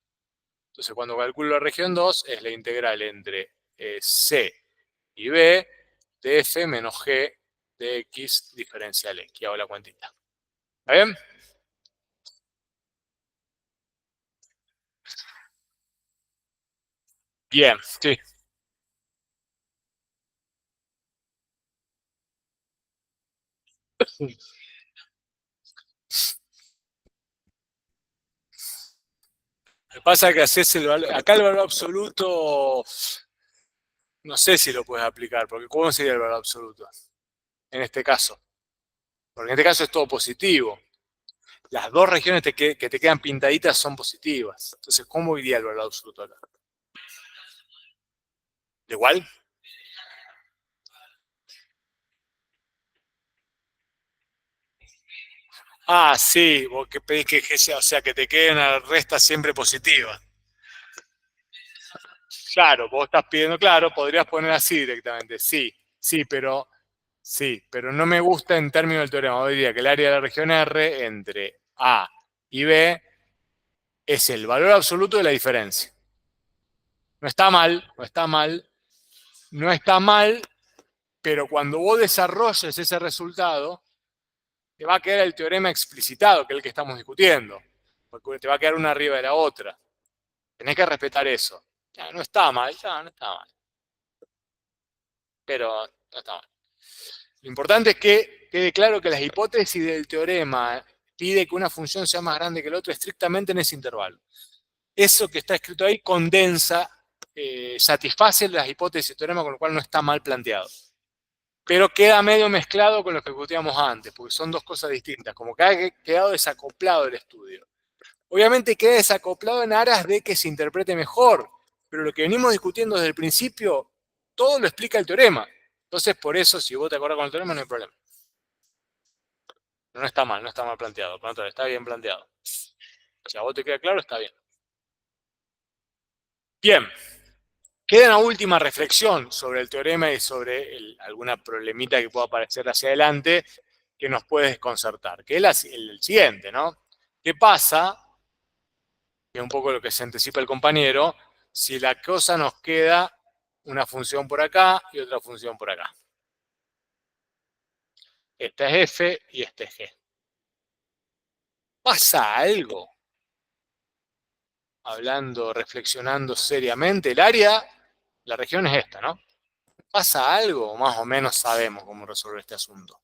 A: Entonces cuando calculo la región 2 es la integral entre C y B de F menos G de X diferencial X. Hago la cuentita. ¿Está bien? Bien, sí. Lo que pasa es que acá el valor absoluto, no sé si lo puedes aplicar, porque ¿cómo sería el valor absoluto? En este caso. Porque en este caso es todo positivo. Las dos regiones que te quedan pintaditas son positivas. Entonces, ¿cómo iría el valor absoluto acá? ¿De igual? Ah, sí, vos que pedís que G sea, o sea, que te quede una resta siempre positiva. Claro, vos estás pidiendo, claro, podrías poner así directamente. Sí, pero no me gusta en términos del teorema. Hoy diría que el área de la región R entre A y B es el valor absoluto de la diferencia. No está mal, no está mal, no está mal, pero cuando vos desarrolles ese resultado, te va a quedar el teorema explicitado, que es el que estamos discutiendo, porque te va a quedar una arriba de la otra. Tenés que respetar eso. Ya, no está mal, ya, no está mal, pero no está mal. Lo importante es que quede claro que las hipótesis del teorema pide que una función sea más grande que la otra estrictamente en ese intervalo. Eso que está escrito ahí condensa, satisface las hipótesis del teorema, con lo cual no está mal planteado. Pero queda medio mezclado con lo que discutíamos antes, porque son dos cosas distintas, como que ha quedado desacoplado el estudio. Obviamente queda desacoplado en aras de que se interprete mejor, pero lo que venimos discutiendo desde el principio, todo lo explica el teorema. Entonces, por eso, si vos te acordás con el teorema, no hay problema. No está mal, no está mal planteado. Pronto, está bien planteado. Si a vos te queda claro, está bien. Bien. Queda una última reflexión sobre el teorema y sobre alguna problemita que pueda aparecer hacia adelante que nos puede desconcertar, que es el siguiente, ¿no? ¿Qué pasa? Que es un poco lo que se anticipa el compañero, si la cosa nos queda una función por acá y otra función por acá. Esta es f y esta es g. ¿Pasa algo? Hablando, reflexionando seriamente, el área, la región es esta, ¿no? ¿Pasa algo? O más o menos sabemos cómo resolver este asunto.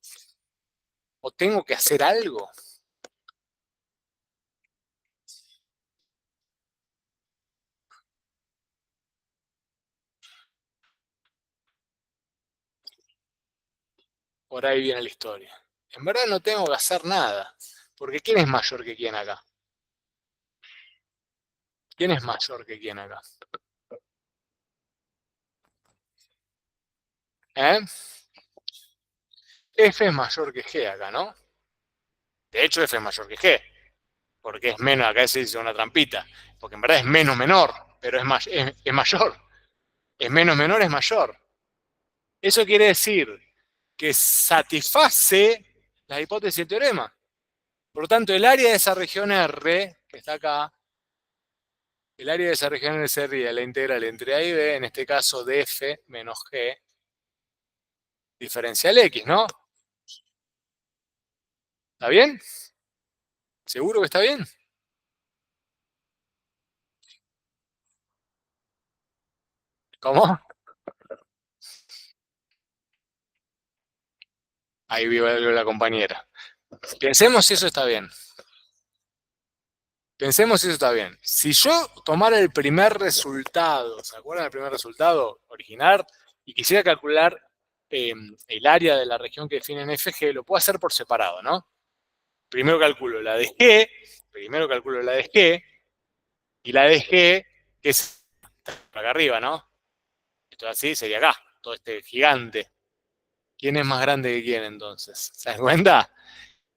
A: ¿O tengo que hacer algo? Por ahí viene la historia. En verdad no tengo que hacer nada. Porque ¿quién es mayor que quién acá? ¿Quién es mayor que quién acá? ¿Eh? F es mayor que G acá, ¿no? De hecho, F es mayor que G. Porque es menos, acá se dice una trampita. Porque en verdad es menos menor, pero es mayor. Es menos menor, es mayor. Eso quiere decir que satisface la hipótesis del teorema. Por lo tanto, el área de esa región R, que está acá, el área de esa región R sería la integral entre A y B, en este caso de F menos G, diferencial X, ¿no? ¿Está bien? ¿Seguro que está bien? ¿Cómo? Ahí vio la compañera. Pensemos si eso está bien. Pensemos si eso está bien. Si yo tomara el primer resultado, ¿se acuerdan del primer resultado original? Y quisiera calcular el área de la región que define en FG, lo puedo hacer por separado, ¿no? Primero calculo la de G, primero calculo la de G, y la de G, que es acá arriba, ¿no? Esto así sería acá, todo este gigante. ¿Quién es más grande que quién entonces? ¿Se dan cuenta?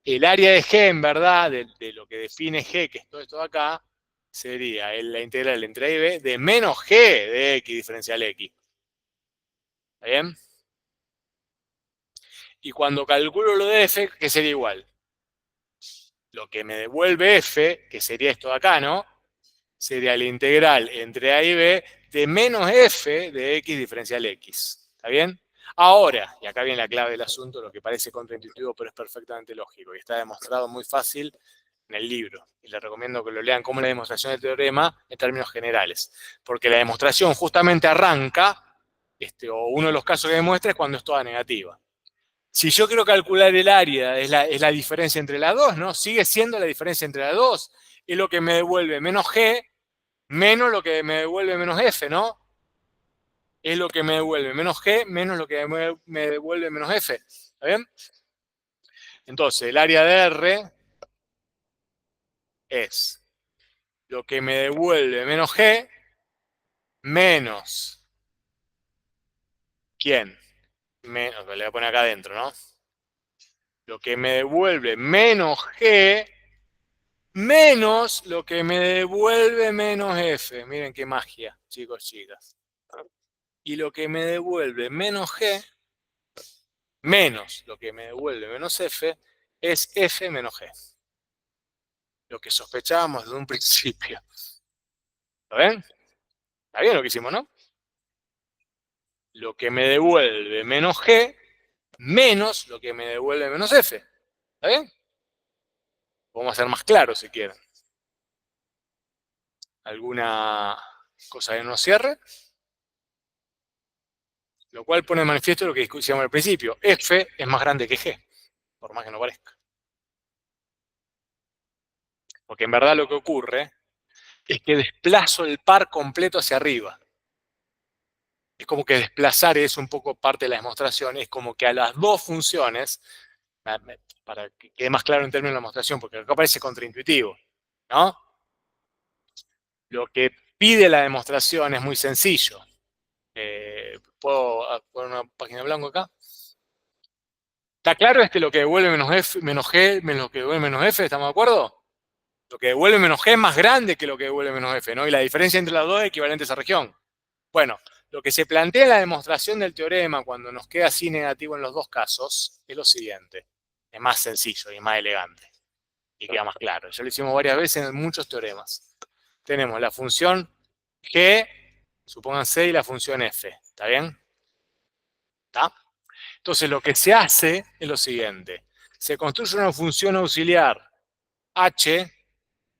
A: El área de G, en verdad, de lo que define G, que es todo esto de acá, sería la integral entre A y B de menos G de X diferencial X. ¿Está bien? Y cuando calculo lo de F, que sería igual. Lo que me devuelve F, que sería esto de acá, ¿no? Sería la integral entre A y B de menos F de X diferencial X. ¿Está bien? Ahora, y acá viene la clave del asunto, lo que parece contraintuitivo, pero es perfectamente lógico y está demostrado muy fácil en el libro. Y les recomiendo que lo lean como la demostración del teorema en términos generales. Porque la demostración justamente arranca, o uno de los casos que demuestra es cuando es toda negativa. Si yo quiero calcular el área, es la diferencia entre las dos, ¿no? Sigue siendo la diferencia entre las dos. Es lo que me devuelve menos G, menos lo que me devuelve menos F, ¿no? Es lo que me devuelve menos G, menos lo que me devuelve menos F. ¿Está bien? Entonces, el área de R es lo que me devuelve menos G, menos, ¿quién? Menos, le voy a poner acá adentro, ¿no? Lo que me devuelve menos G, menos lo que me devuelve menos F. Miren qué magia, chicos, chicas. Y lo que me devuelve menos G, menos lo que me devuelve menos F, es F menos G. Lo que sospechábamos desde un principio. ¿Lo ven? Está bien lo que hicimos, ¿no? Lo que me devuelve menos G, menos lo que me devuelve menos F. ¿Está bien? Podemos hacer más claro si quieren. ¿Alguna cosa que no cierre? Lo cual pone de manifiesto lo que discutíamos al principio. F es más grande que G, por más que no parezca. Porque en verdad lo que ocurre es que desplazo el par completo hacia arriba. Es como que desplazar es un poco parte de la demostración. Es como que a las dos funciones, para que quede más claro en términos de la demostración, porque acá parece contraintuitivo, ¿no? Lo que pide la demostración es muy sencillo. ¿Puedo poner una página en blanco acá? ¿Está claro lo que devuelve menos F, menos G, menos lo que devuelve menos F? ¿Estamos de acuerdo? Lo que devuelve menos G es más grande que lo que devuelve menos F, ¿no? Y la diferencia entre las dos es equivalente a esa región. Bueno, lo que se plantea en la demostración del teorema cuando nos queda así negativo en los dos casos es lo siguiente. Es más sencillo y más elegante. Y queda más claro. Ya lo hicimos varias veces en muchos teoremas. Tenemos la función G, supónganse, y la función F. ¿Está bien? ¿Está? Entonces lo que se hace es lo siguiente. Se construye una función auxiliar H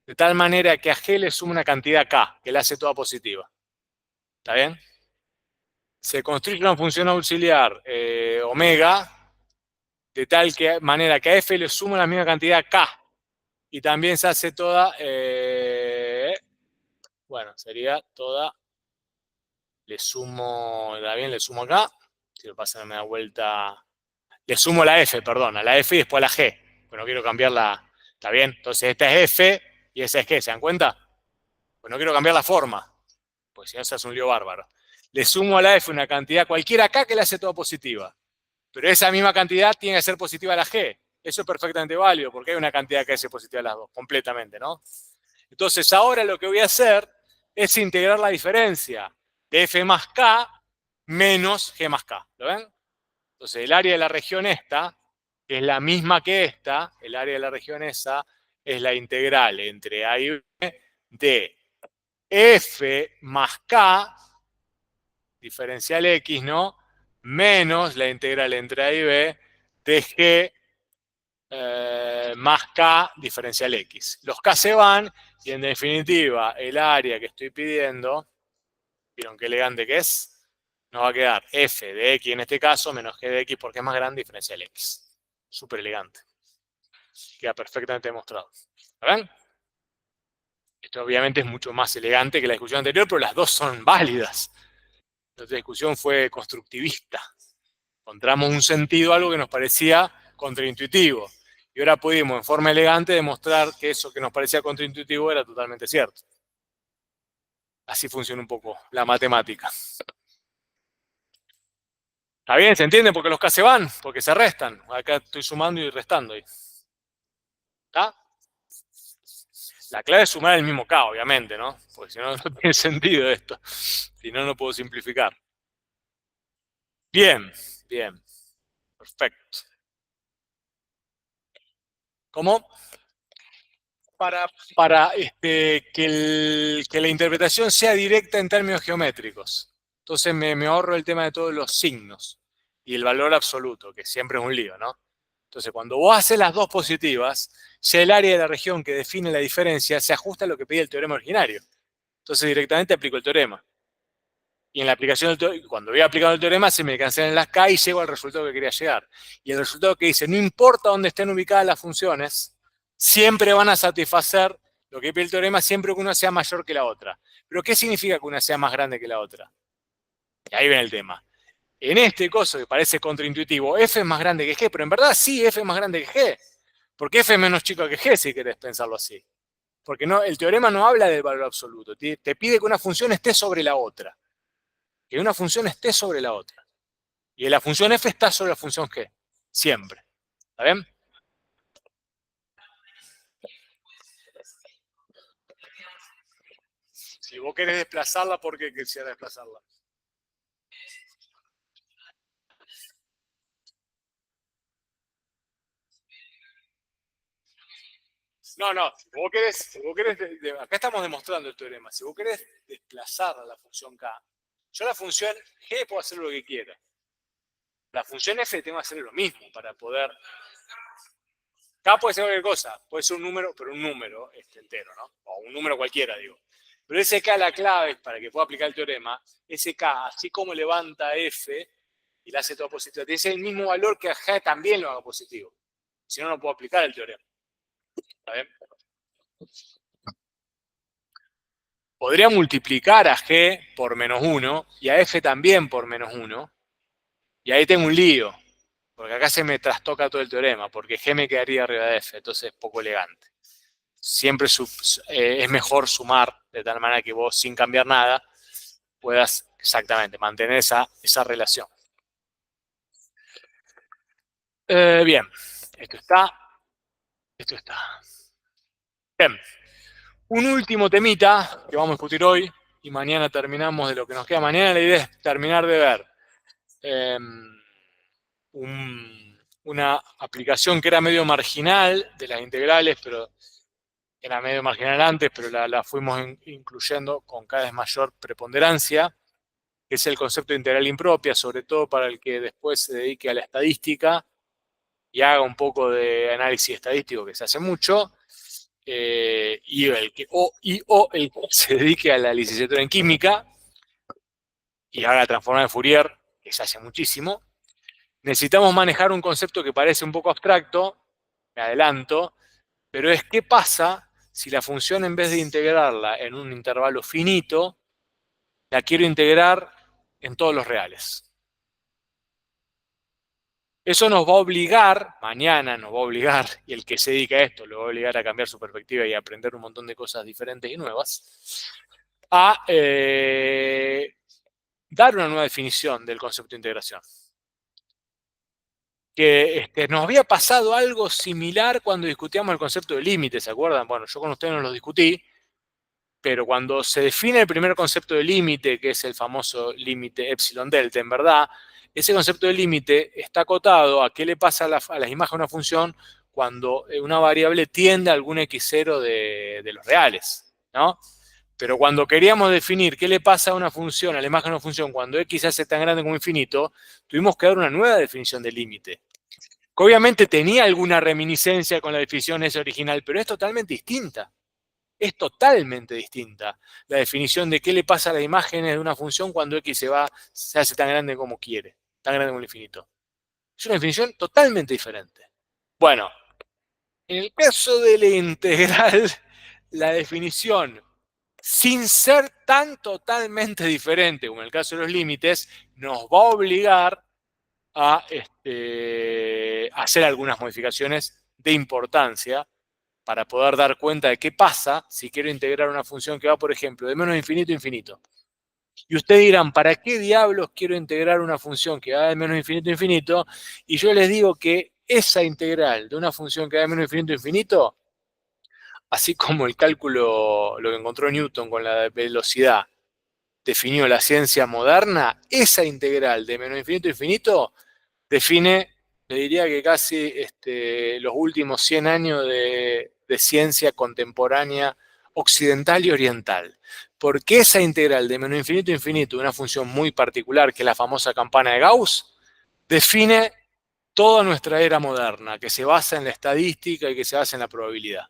A: de tal manera que a G le suma una cantidad K, que la hace toda positiva. ¿Está bien? Se construye una función auxiliar omega de tal manera que a F le suma la misma cantidad K. Y también se hace toda, bueno, sería toda, le sumo, también le sumo acá, si lo pasan me da vuelta, le sumo la F, perdón, a la F y después a la G, pues no quiero cambiarla, ¿está bien? Entonces esta es F y esa es G, ¿se dan cuenta? Pues no quiero cambiar la forma, pues si no se hace un lío bárbaro. Le sumo a la F una cantidad cualquiera acá que la hace toda positiva, pero esa misma cantidad tiene que ser positiva a la G. Eso es perfectamente válido, porque hay una cantidad que hace positiva a las dos, completamente, ¿no? Entonces ahora lo que voy a hacer es integrar la diferencia de F más K menos G más K. ¿Lo ven? Entonces el área de la región esta, que es la misma que esta, el área de la región esa, es la integral entre A y B de F más K, diferencial X, ¿no? Menos la integral entre A y B de G más K diferencial X. Los K se van y en definitiva el área que estoy pidiendo, ¿vieron qué elegante que es? Nos va a quedar F de X en este caso menos G de X porque es más grande diferencial X. Súper elegante. Queda perfectamente demostrado. ¿Ven? Esto obviamente es mucho más elegante que la discusión anterior, pero las dos son válidas. La otra discusión fue constructivista. Encontramos un sentido a algo que nos parecía contraintuitivo. Y ahora pudimos, en forma elegante, demostrar que eso que nos parecía contraintuitivo era totalmente cierto. Así funciona un poco la matemática. ¿Está bien? ¿Se entiende? Porque los K se van, porque se restan. Acá estoy sumando y restando. ¿Está? La clave es sumar el mismo K, obviamente, ¿no? Porque si no, no tiene sentido esto. Si no, no puedo simplificar. Bien, bien. Perfecto. ¿Cómo? Para que la interpretación sea directa en términos geométricos. Entonces me ahorro el tema de todos los signos y el valor absoluto, que siempre es un lío, ¿no? Entonces, cuando vos haces las dos positivas, ya el área de la región que define la diferencia se ajusta a lo que pedía el teorema originario. Entonces, directamente aplico el teorema. Y en la aplicación del teorema, cuando voy aplicando el teorema, se me cancelan las K y llego al resultado que quería llegar. Y el resultado que dice, no importa dónde estén ubicadas las funciones, siempre van a satisfacer lo que pide el teorema siempre que una sea mayor que la otra. Pero ¿qué significa que una sea más grande que la otra? Y ahí viene el tema. En este caso, que parece contraintuitivo, F es más grande que G, pero en verdad sí, F es más grande que G. Porque F es menos chico que G, si querés pensarlo así. Porque no, el teorema no habla del valor absoluto. Te pide que una función esté sobre la otra. Que una función esté sobre la otra. Y la función F está sobre la función G. Siempre. ¿Está bien? Si vos querés desplazarla, ¿por qué quisieras desplazarla? No, no. Si vos querés acá estamos demostrando el teorema. Si vos querés desplazar a la función K, yo la función G puedo hacer lo que quiera. La función F tengo que hacer lo mismo para poder. K puede ser cualquier cosa, puede ser un número, pero un número entero, ¿no? O un número cualquiera, digo. Pero ese K, la clave para que pueda aplicar el teorema, ese K, así como levanta F y la hace todo positivo, tiene el mismo valor que a G también lo haga positivo. Si no, no puedo aplicar el teorema. ¿Está bien? Podría multiplicar a G por menos 1 y a F también por menos 1. Y ahí tengo un lío. Porque acá se me trastoca todo el teorema, porque G me quedaría arriba de F, entonces es poco elegante. Siempre es mejor sumar de tal manera que vos, sin cambiar nada, puedas exactamente mantener esa relación. Bien, esto está, esto está. Bien, un último temita que vamos a discutir hoy y mañana terminamos de lo que nos queda. Mañana la idea es terminar de ver eh, una aplicación que era medio marginal de las integrales, pero era medio marginal antes, pero la fuimos incluyendo con cada vez mayor preponderancia, que es el concepto de integral impropia, sobre todo para el que después se dedique a la estadística y haga un poco de análisis estadístico, que se hace mucho, o el que se dedique a la licenciatura en química y haga transformar de Fourier, que se hace muchísimo. Necesitamos manejar un concepto que parece un poco abstracto, me adelanto, pero es qué pasa si la función, en vez de integrarla en un intervalo finito, la quiero integrar en todos los reales. Eso nos va a obligar, mañana nos va a obligar, y el que se dedica a esto lo va a obligar a cambiar su perspectiva y a aprender un montón de cosas diferentes y nuevas, a dar una nueva definición del concepto de integración. Que nos había pasado algo similar cuando discutíamos el concepto de límite, ¿se acuerdan? Bueno, yo con ustedes no lo discutí, pero cuando se define el primer concepto de límite, que es el famoso límite epsilon delta, en verdad, ese concepto de límite está acotado a qué le pasa a las imágenes de una función cuando una variable tiende a algún x0 de los reales, ¿no? Pero cuando queríamos definir qué le pasa a una función, a la imagen de una función, cuando x se hace tan grande como infinito, tuvimos que dar una nueva definición de límite, que obviamente tenía alguna reminiscencia con la definición esa original, pero es totalmente distinta. Es totalmente distinta la definición de qué le pasa a las imágenes de una función cuando x se hace tan grande como quiere, tan grande como el infinito. Es una definición totalmente diferente. Bueno, en el caso de la integral, la definición, sin ser tan totalmente diferente como en el caso de los límites, nos va a obligar a hacer algunas modificaciones de importancia para poder dar cuenta de qué pasa si quiero integrar una función que va, por ejemplo, de menos infinito a infinito. Y ustedes dirán, ¿para qué diablos quiero integrar una función que va de menos infinito a infinito? Y yo les digo que esa integral de una función que va de menos infinito a infinito, así como el cálculo, lo que encontró Newton con la velocidad, definió la ciencia moderna, esa integral de menos infinito a infinito define, le diría que casi los últimos 100 años de ciencia contemporánea occidental y oriental. Porque esa integral de menos infinito a infinito, una función muy particular, que es la famosa campana de Gauss, define toda nuestra era moderna, que se basa en la estadística y que se basa en la probabilidad.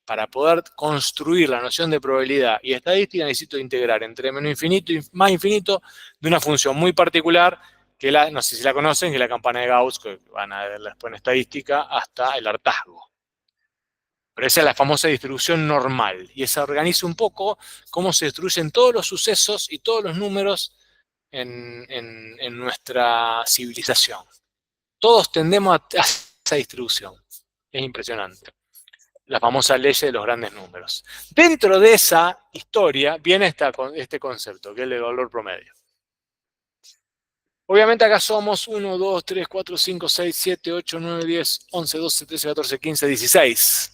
A: Para poder construir la noción de probabilidad y estadística necesito integrar entre menos infinito y más infinito de una función muy particular que no sé si la conocen, que es la campana de Gauss, que van a ver después en estadística, hasta el hartazgo. Pero esa es la famosa distribución normal, y esa organiza un poco cómo se distribuyen todos los sucesos y todos los números en nuestra civilización. Todos tendemos a esa distribución. Es impresionante. La famosa ley de los grandes números. Dentro de esa historia viene este concepto, que es el de valor promedio. Obviamente acá somos 1, 2, 3, 4, 5, 6, 7, 8, 9, 10, 11, 12, 13, 14, 15, 16.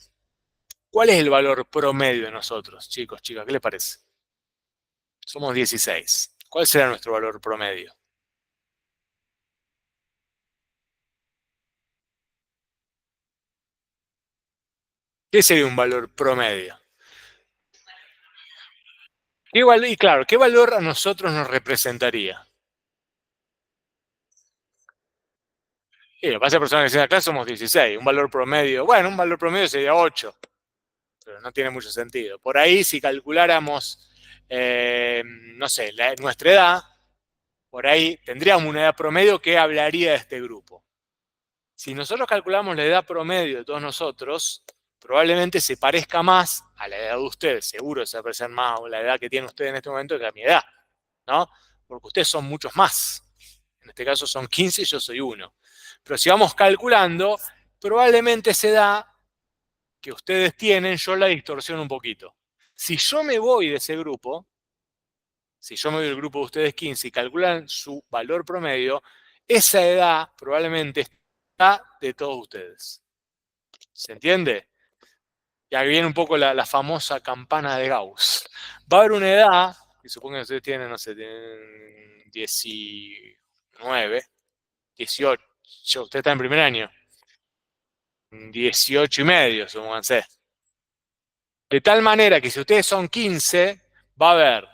A: ¿Cuál es el valor promedio de nosotros, chicos, chicas? ¿Qué les parece? Somos 16. ¿Cuál será nuestro valor promedio? ¿Qué sería un valor promedio? Y claro, ¿qué valor a nosotros nos representaría? Lo que pasa es que personas que están acá somos 16. Un valor promedio, bueno, un valor promedio sería 8, pero no tiene mucho sentido. Por ahí, si calculáramos, no sé, nuestra edad, por ahí tendríamos una edad promedio que hablaría de este grupo. Si nosotros calculamos la edad promedio de todos nosotros, probablemente se parezca más a la edad de ustedes, seguro se va a parecer más a la edad que tiene usted en este momento que a mi edad, ¿no? Porque ustedes son muchos más. En este caso son 15 y yo soy 1. Pero si vamos calculando, probablemente esa edad que ustedes tienen, yo la distorsiono un poquito. Si yo me voy de ese grupo, si yo me voy del grupo de ustedes 15 y calculan su valor promedio, esa edad probablemente de todos ustedes. ¿Se entiende? Y ahí viene un poco la famosa campana de Gauss. Va a haber una edad, que supongo que ustedes tienen, no sé, tienen 19, 18, usted está en primer año, 18 y medio, supónganse. De tal manera que si ustedes son 15, va a haber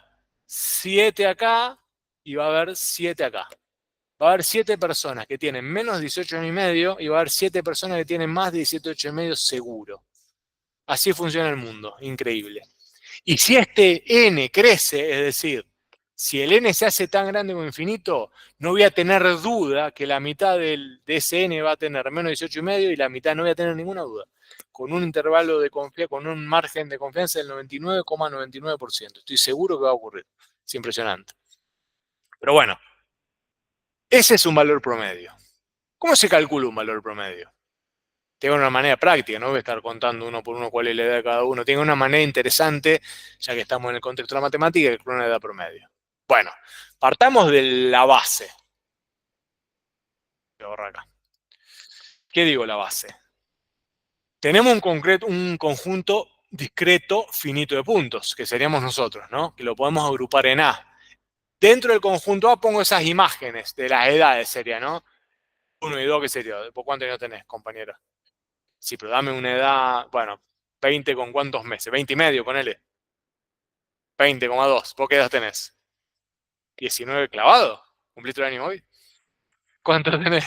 A: 7 acá y va a haber 7 acá. Va a haber 7 personas que tienen menos de 18 años y medio y va a haber 7 personas que tienen más de 18 y medio seguro. Así funciona el mundo, increíble. Y si este n crece, es decir, si el n se hace tan grande como infinito, no voy a tener duda que la mitad de ese n va a tener menos de 18 y medio y la mitad no voy a tener ninguna duda. Con un intervalo de confianza, con un margen de confianza del 99,99%. Estoy seguro que va a ocurrir. Es impresionante. Pero bueno, ese es un valor promedio. ¿Cómo se calcula un valor promedio? Tengo una manera práctica, no voy a estar contando uno por uno cuál es la edad de cada uno. Tengo una manera interesante, ya que estamos en el contexto de la matemática, que es una edad promedio. Bueno, partamos de la base. Voy a borrar acá. ¿Qué digo la base? Tenemos un conjunto discreto finito de puntos, que seríamos nosotros, ¿no? Que lo podemos agrupar en A. Dentro del conjunto A pongo esas imágenes de las edades, sería, ¿no? 1 y 2, ¿qué sería? ¿Por cuánto años tenés, compañero? Sí, pero dame una edad, bueno, 20 con cuántos meses, 20 y medio, ponele. 20,2. ¿Vos qué edad tenés? 19 clavado. ¿Cumpliste el año hoy? ¿Cuánto tenés?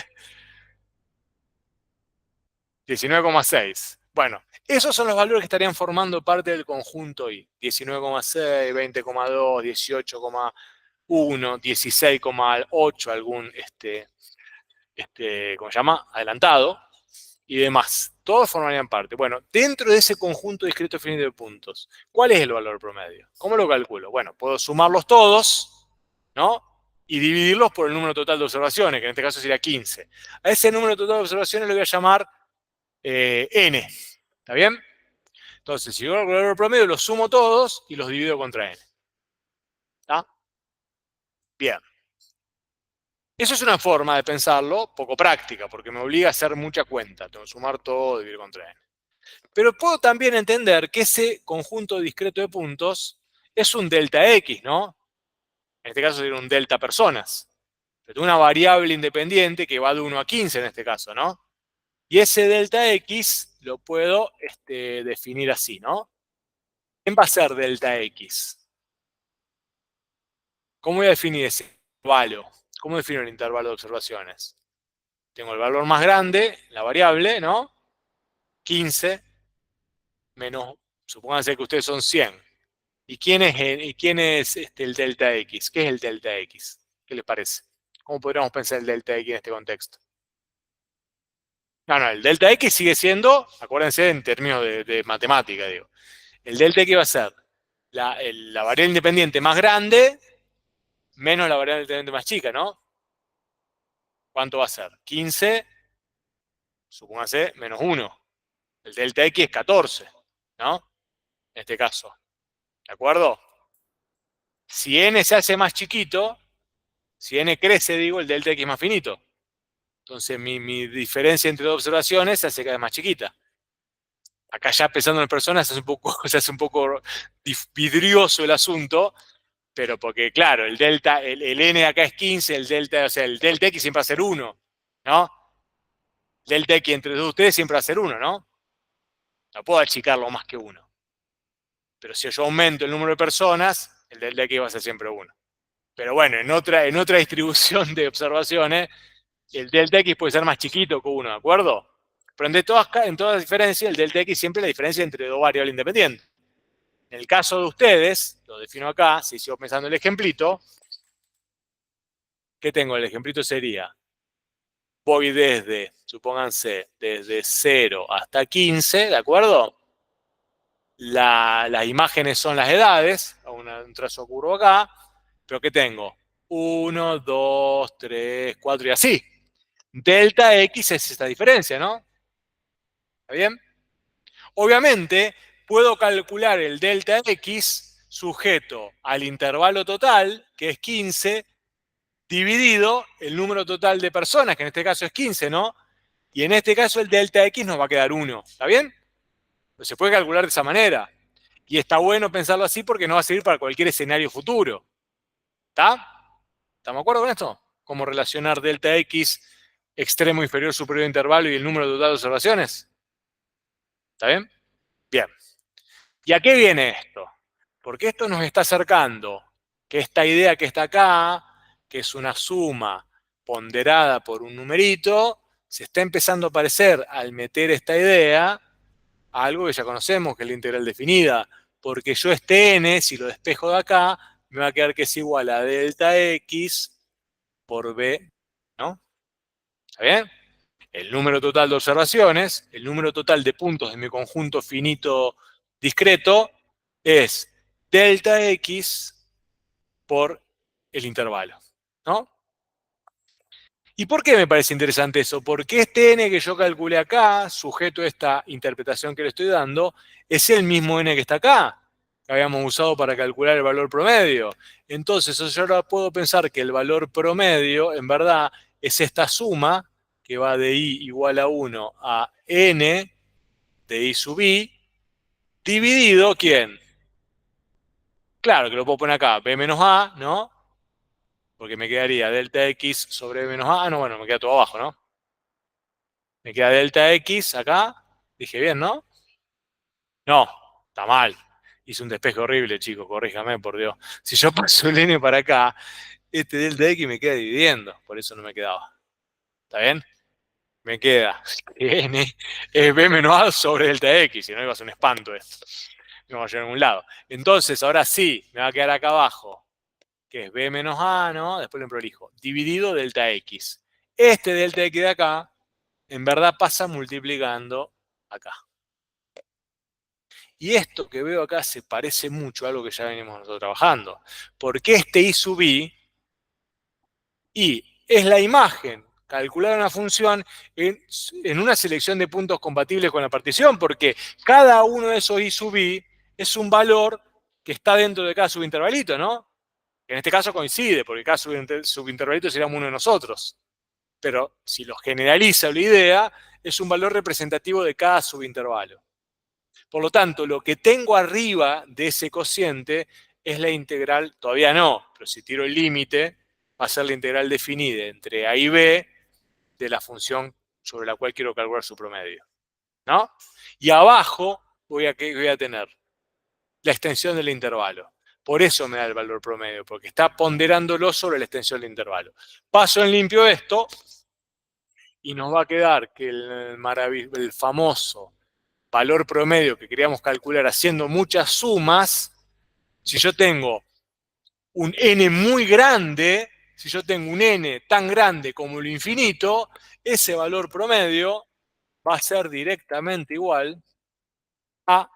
A: 19,6. Bueno, esos son los valores que estarían formando parte del conjunto I. 19,6, 20,2, 18,1, 16,8, algún, ¿cómo se llama? Adelantado. Y demás. Todos formarían parte. Bueno, dentro de ese conjunto discreto finito de puntos, ¿cuál es el valor promedio? ¿Cómo lo calculo? Bueno, puedo sumarlos todos, ¿no? Y dividirlos por el número total de observaciones, que en este caso sería 15. A ese número total de observaciones le voy a llamar n. ¿Está bien? Entonces, si yo el valor promedio, los sumo todos y los divido contra n. ¿Está? Bien. Eso es una forma de pensarlo poco práctica, porque me obliga a hacer mucha cuenta. Tengo que sumar todo, dividir contra n. Pero puedo también entender que ese conjunto discreto de puntos es un delta X, ¿no? En este caso sería un delta personas. Pero tengo una variable independiente que va de 1 a 15 en este caso, ¿no? Y ese delta X lo puedo definir así, ¿no? ¿Quién va a ser delta X? ¿Cómo voy a definir ese intervalo? ¿Cómo defino el intervalo de observaciones? Tengo el valor más grande, la variable, ¿no? 15 menos, supónganse que ustedes son 100. ¿Y quién es el delta X? ¿Qué es el delta X? ¿Qué les parece? ¿Cómo podríamos pensar el delta X en este contexto? No, el delta X sigue siendo, acuérdense en términos de matemática, digo. El delta X va a ser la variable independiente más grande menos la variable independiente más chica, ¿no? ¿Cuánto va a ser? 15, supóngase, menos 1. El delta X es 14, ¿no? En este caso. ¿De acuerdo? Si n se hace más chiquito, si n crece, digo, el delta X es más finito. Entonces mi diferencia entre dos observaciones se hace cada vez más chiquita. Acá ya pensando en personas se hace un poco vidrioso el asunto, pero porque, claro, el delta, el n acá es 15, el delta, o sea, el delta X siempre va a ser 1, ¿no? El delta X entre dos de ustedes siempre va a ser 1, ¿no? No puedo achicarlo más que 1. Pero si yo aumento el número de personas, el delta X va a ser siempre 1. Pero bueno, en otra distribución de observaciones, el delta X puede ser más chiquito que 1, ¿de acuerdo? Pero en todas diferencias, el delta X siempre es la diferencia entre dos variables independientes. En el caso de ustedes, lo defino acá, si sigo pensando el ejemplito, ¿qué tengo? El ejemplito sería, voy supónganse, desde 0 hasta 15, ¿de acuerdo? Las imágenes son las edades, un trazo curvo acá, pero ¿qué tengo? 1, 2, 3, 4 y así. Delta X es esta diferencia, ¿no? ¿Está bien? Obviamente, puedo calcular el delta X sujeto al intervalo total, que es 15, dividido el número total de personas, que en este caso es 15, ¿no? Y en este caso el delta X nos va a quedar 1. ¿Está bien? Pero se puede calcular de esa manera. Y está bueno pensarlo así porque no va a servir para cualquier escenario futuro. ¿Está? ¿Estamos de acuerdo con esto? Cómo relacionar delta X, extremo inferior, superior intervalo y el número total de observaciones. ¿Está bien? Bien. ¿Y a qué viene esto? Porque esto nos está acercando que esta idea que está acá, que es una suma ponderada por un numerito, se está empezando a parecer al meter esta idea a algo que ya conocemos, que es la integral definida. Porque yo este n, si lo despejo de acá, me va a quedar que es igual a delta x por b, ¿no? ¿Está bien? El número total de observaciones, el número total de puntos de mi conjunto finito discreto es delta x por el intervalo, ¿no? ¿Y por qué me parece interesante eso? Porque este n que yo calculé acá, sujeto a esta interpretación que le estoy dando, es el mismo n que está acá, que habíamos usado para calcular el valor promedio. Entonces, yo ahora puedo pensar que el valor promedio, en verdad, es esta suma, que va de i igual a 1 a n de i sub i, dividido, ¿quién? Claro, que lo puedo poner acá, b menos a, ¿no? Porque me quedaría delta x sobre b menos a. Ah, no, bueno, me queda todo abajo, ¿no? Me queda delta x acá. Dije bien, ¿no? No, está mal. Hice un despeje horrible, chicos, corríjame, por Dios. Si yo paso el n para acá, este delta x me queda dividiendo. Por eso no me quedaba. ¿Está bien? Me queda n es b menos a sobre delta x. Si no, iba a ser un espanto esto. No va a llegar a ningún lado. Entonces, ahora sí, me va a quedar acá abajo, que es b menos a, ¿no? Después lo prolijo. Dividido delta x. Este delta x de acá, en verdad pasa multiplicando acá. Y esto que veo acá se parece mucho a algo que ya venimos nosotros trabajando. Porque este I sub i, y es la imagen, calcular una función en una selección de puntos compatibles con la partición, porque cada uno de esos I sub i es un valor que está dentro de cada subintervalito, ¿no? En este caso coincide, porque cada subintervalito seríamos uno de nosotros. Pero si lo generaliza la idea, es un valor representativo de cada subintervalo. Por lo tanto, lo que tengo arriba de ese cociente es la integral, todavía no, pero si tiro el límite, va a ser la integral definida entre A y B de la función sobre la cual quiero calcular su promedio, ¿no? Y abajo voy a tener la extensión del intervalo. Por eso me da el valor promedio, porque está ponderándolo sobre la extensión del intervalo. Paso en limpio esto y nos va a quedar que el famoso valor promedio que queríamos calcular haciendo muchas sumas, si yo tengo un n muy grande, si yo tengo un n tan grande como el infinito, ese valor promedio va a ser directamente igual a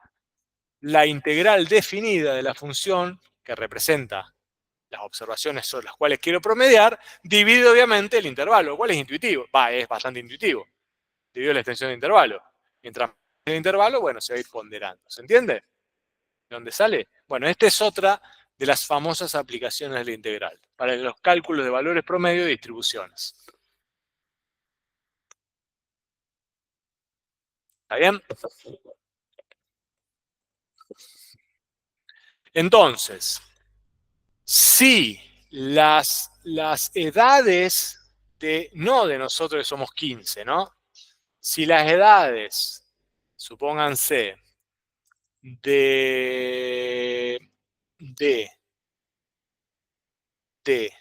A: la integral definida de la función que representa las observaciones sobre las cuales quiero promediar, dividido obviamente el intervalo, lo cual es intuitivo, es bastante intuitivo, dividido la extensión de intervalo. Mientras más el intervalo, bueno, se va a ir ponderando. ¿Se entiende? ¿De dónde sale? Bueno, esta es otra de las famosas aplicaciones de la integral, para los cálculos de valores promedio de distribuciones. ¿Está bien? Entonces, si las edades no de nosotros que somos 15, ¿no? Si las edades, supónganse, de, de, de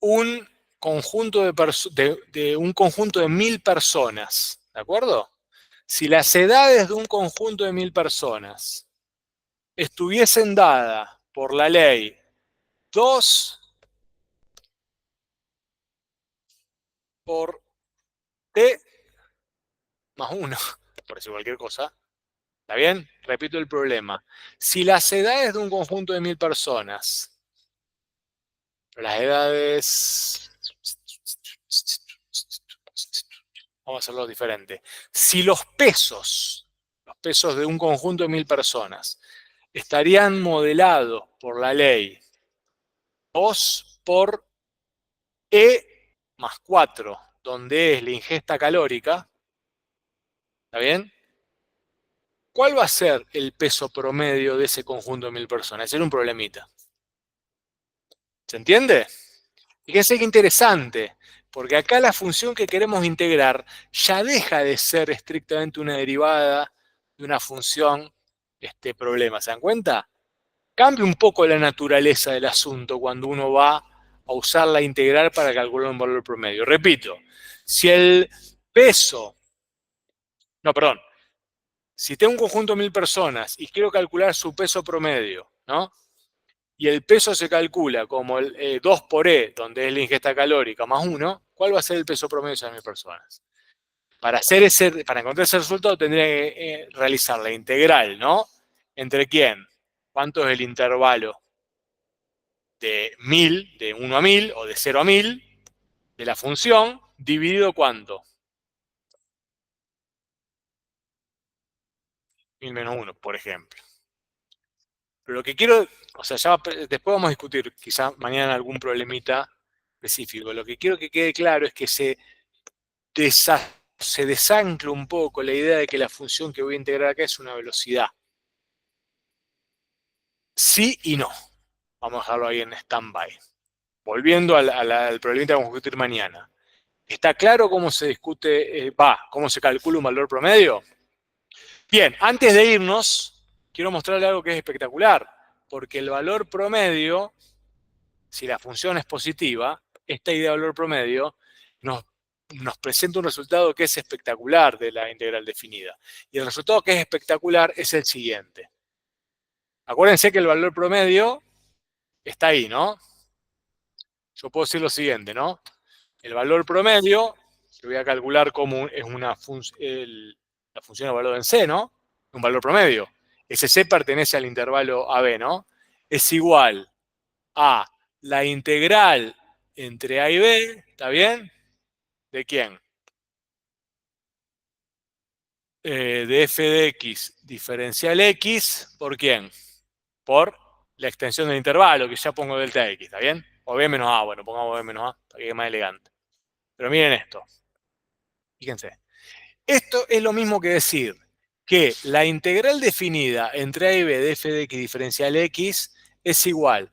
A: un conjunto de un conjunto de 1000 personas, ¿de acuerdo? Si las edades de un conjunto de 1000 personas estuviesen dadas por la ley 2 por t más 1, por decir cualquier cosa, ¿está bien? Repito el problema. Si las edades de un conjunto de 1000 personas, las edades... Vamos a hacerlo diferente. Si los pesos de un conjunto de 1000 personas, estarían modelados por la ley 2 por E más 4, donde es la ingesta calórica, ¿está bien? ¿Cuál va a ser el peso promedio de ese conjunto de 1000 personas? Ese era un problemita. ¿Se entiende? Fíjense qué interesante, porque acá la función que queremos integrar ya deja de ser estrictamente una derivada de una función problema. ¿Se dan cuenta? Cambia un poco la naturaleza del asunto cuando uno va a usar la integral para calcular un valor promedio. Repito, si el peso, no, perdón, si tengo un conjunto de 1000 personas y quiero calcular su peso promedio, ¿no? Y el peso se calcula como el 2 por E, donde es la ingesta calórica, más 1, ¿cuál va a ser el peso promedio de esas 1000 personas? Para encontrar ese resultado tendría que realizar la integral, ¿no? ¿Entre quién? ¿Cuánto es el intervalo de 1000, de 1 a 1000 o de 0 a 1000 de la función, dividido ¿cuánto? 1000 menos 1, por ejemplo. Pero lo que quiero, o sea, ya después vamos a discutir quizá mañana algún problemita específico. Lo que quiero que quede claro es que se desancla un poco la idea de que la función que voy a integrar acá es una velocidad. Sí y no. Vamos a dejarlo ahí en stand-by. Volviendo al problemita que vamos a discutir mañana. ¿Está claro cómo se discute, cómo se calcula un valor promedio? Bien, antes de irnos, quiero mostrarle algo que es espectacular, porque el valor promedio, si la función es positiva, esta idea de valor promedio nos presenta un resultado que es espectacular de la integral definida. Y el resultado que es espectacular es el siguiente. Acuérdense que el valor promedio está ahí, ¿no? Yo puedo decir lo siguiente, ¿no? El valor promedio, que voy a calcular como es la función de valor en C, ¿no? Un valor promedio. Ese C pertenece al intervalo AB, ¿no? Es igual a la integral entre A y B, ¿está bien? ¿De quién? De f de x diferencial x, ¿por quién? Por la extensión del intervalo, que ya pongo delta x, ¿está bien? O b menos a, bueno, pongamos b menos a, para que quede más elegante. Pero miren esto, fíjense. Esto es lo mismo que decir que la integral definida entre a y b de f de x diferencial x es igual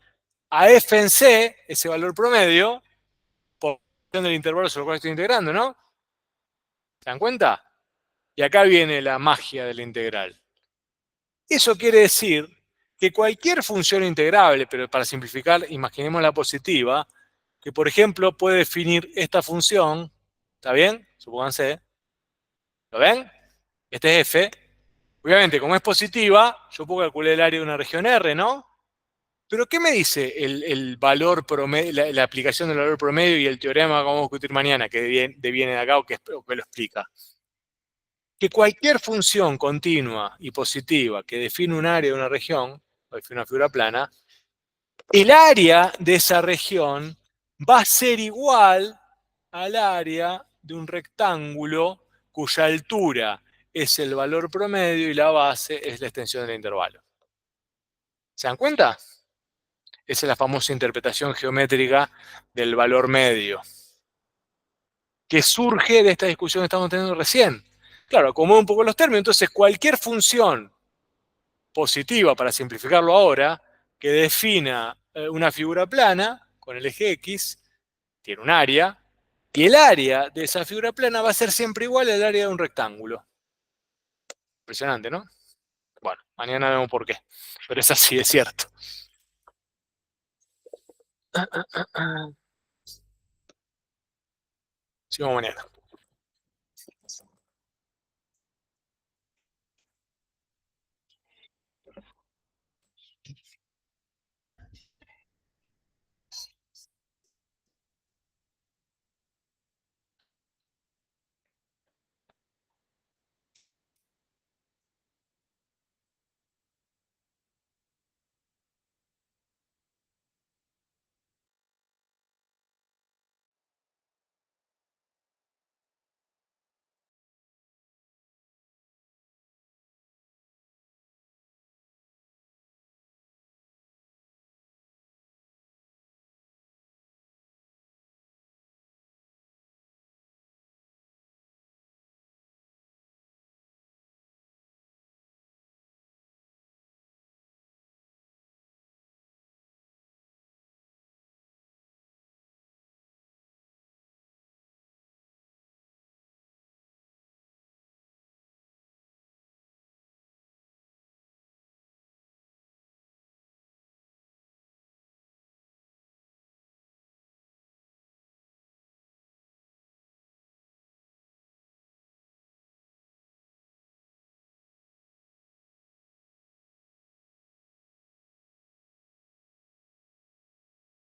A: a f en c, ese valor promedio, por del intervalo sobre el cual estoy integrando, ¿no? ¿Se dan cuenta? Y acá viene la magia de la integral. Eso quiere decir que cualquier función integrable, pero para simplificar, imaginemos la positiva, que por ejemplo puede definir esta función, ¿está bien? Supónganse, ¿lo ven? Este es f. Obviamente, como es positiva, yo puedo calcular el área de una región R, ¿no? Pero ¿qué me dice el valor promedio, la aplicación del valor promedio y el teorema que vamos a discutir mañana, que viene de acá o que lo explica? Que cualquier función continua y positiva que define un área de una región, o define una figura plana, el área de esa región va a ser igual al área de un rectángulo cuya altura es el valor promedio y la base es la extensión del intervalo. ¿Se dan cuenta? Esa es la famosa interpretación geométrica del valor medio, que surge de esta discusión que estamos teniendo recién. Claro, acomodo un poco los términos, entonces cualquier función positiva, para simplificarlo ahora, que defina una figura plana con el eje X, tiene un área, y el área de esa figura plana va a ser siempre igual al área de un rectángulo. Impresionante, ¿no? Bueno, mañana vemos por qué, pero es así, es cierto. Sigamos mañana.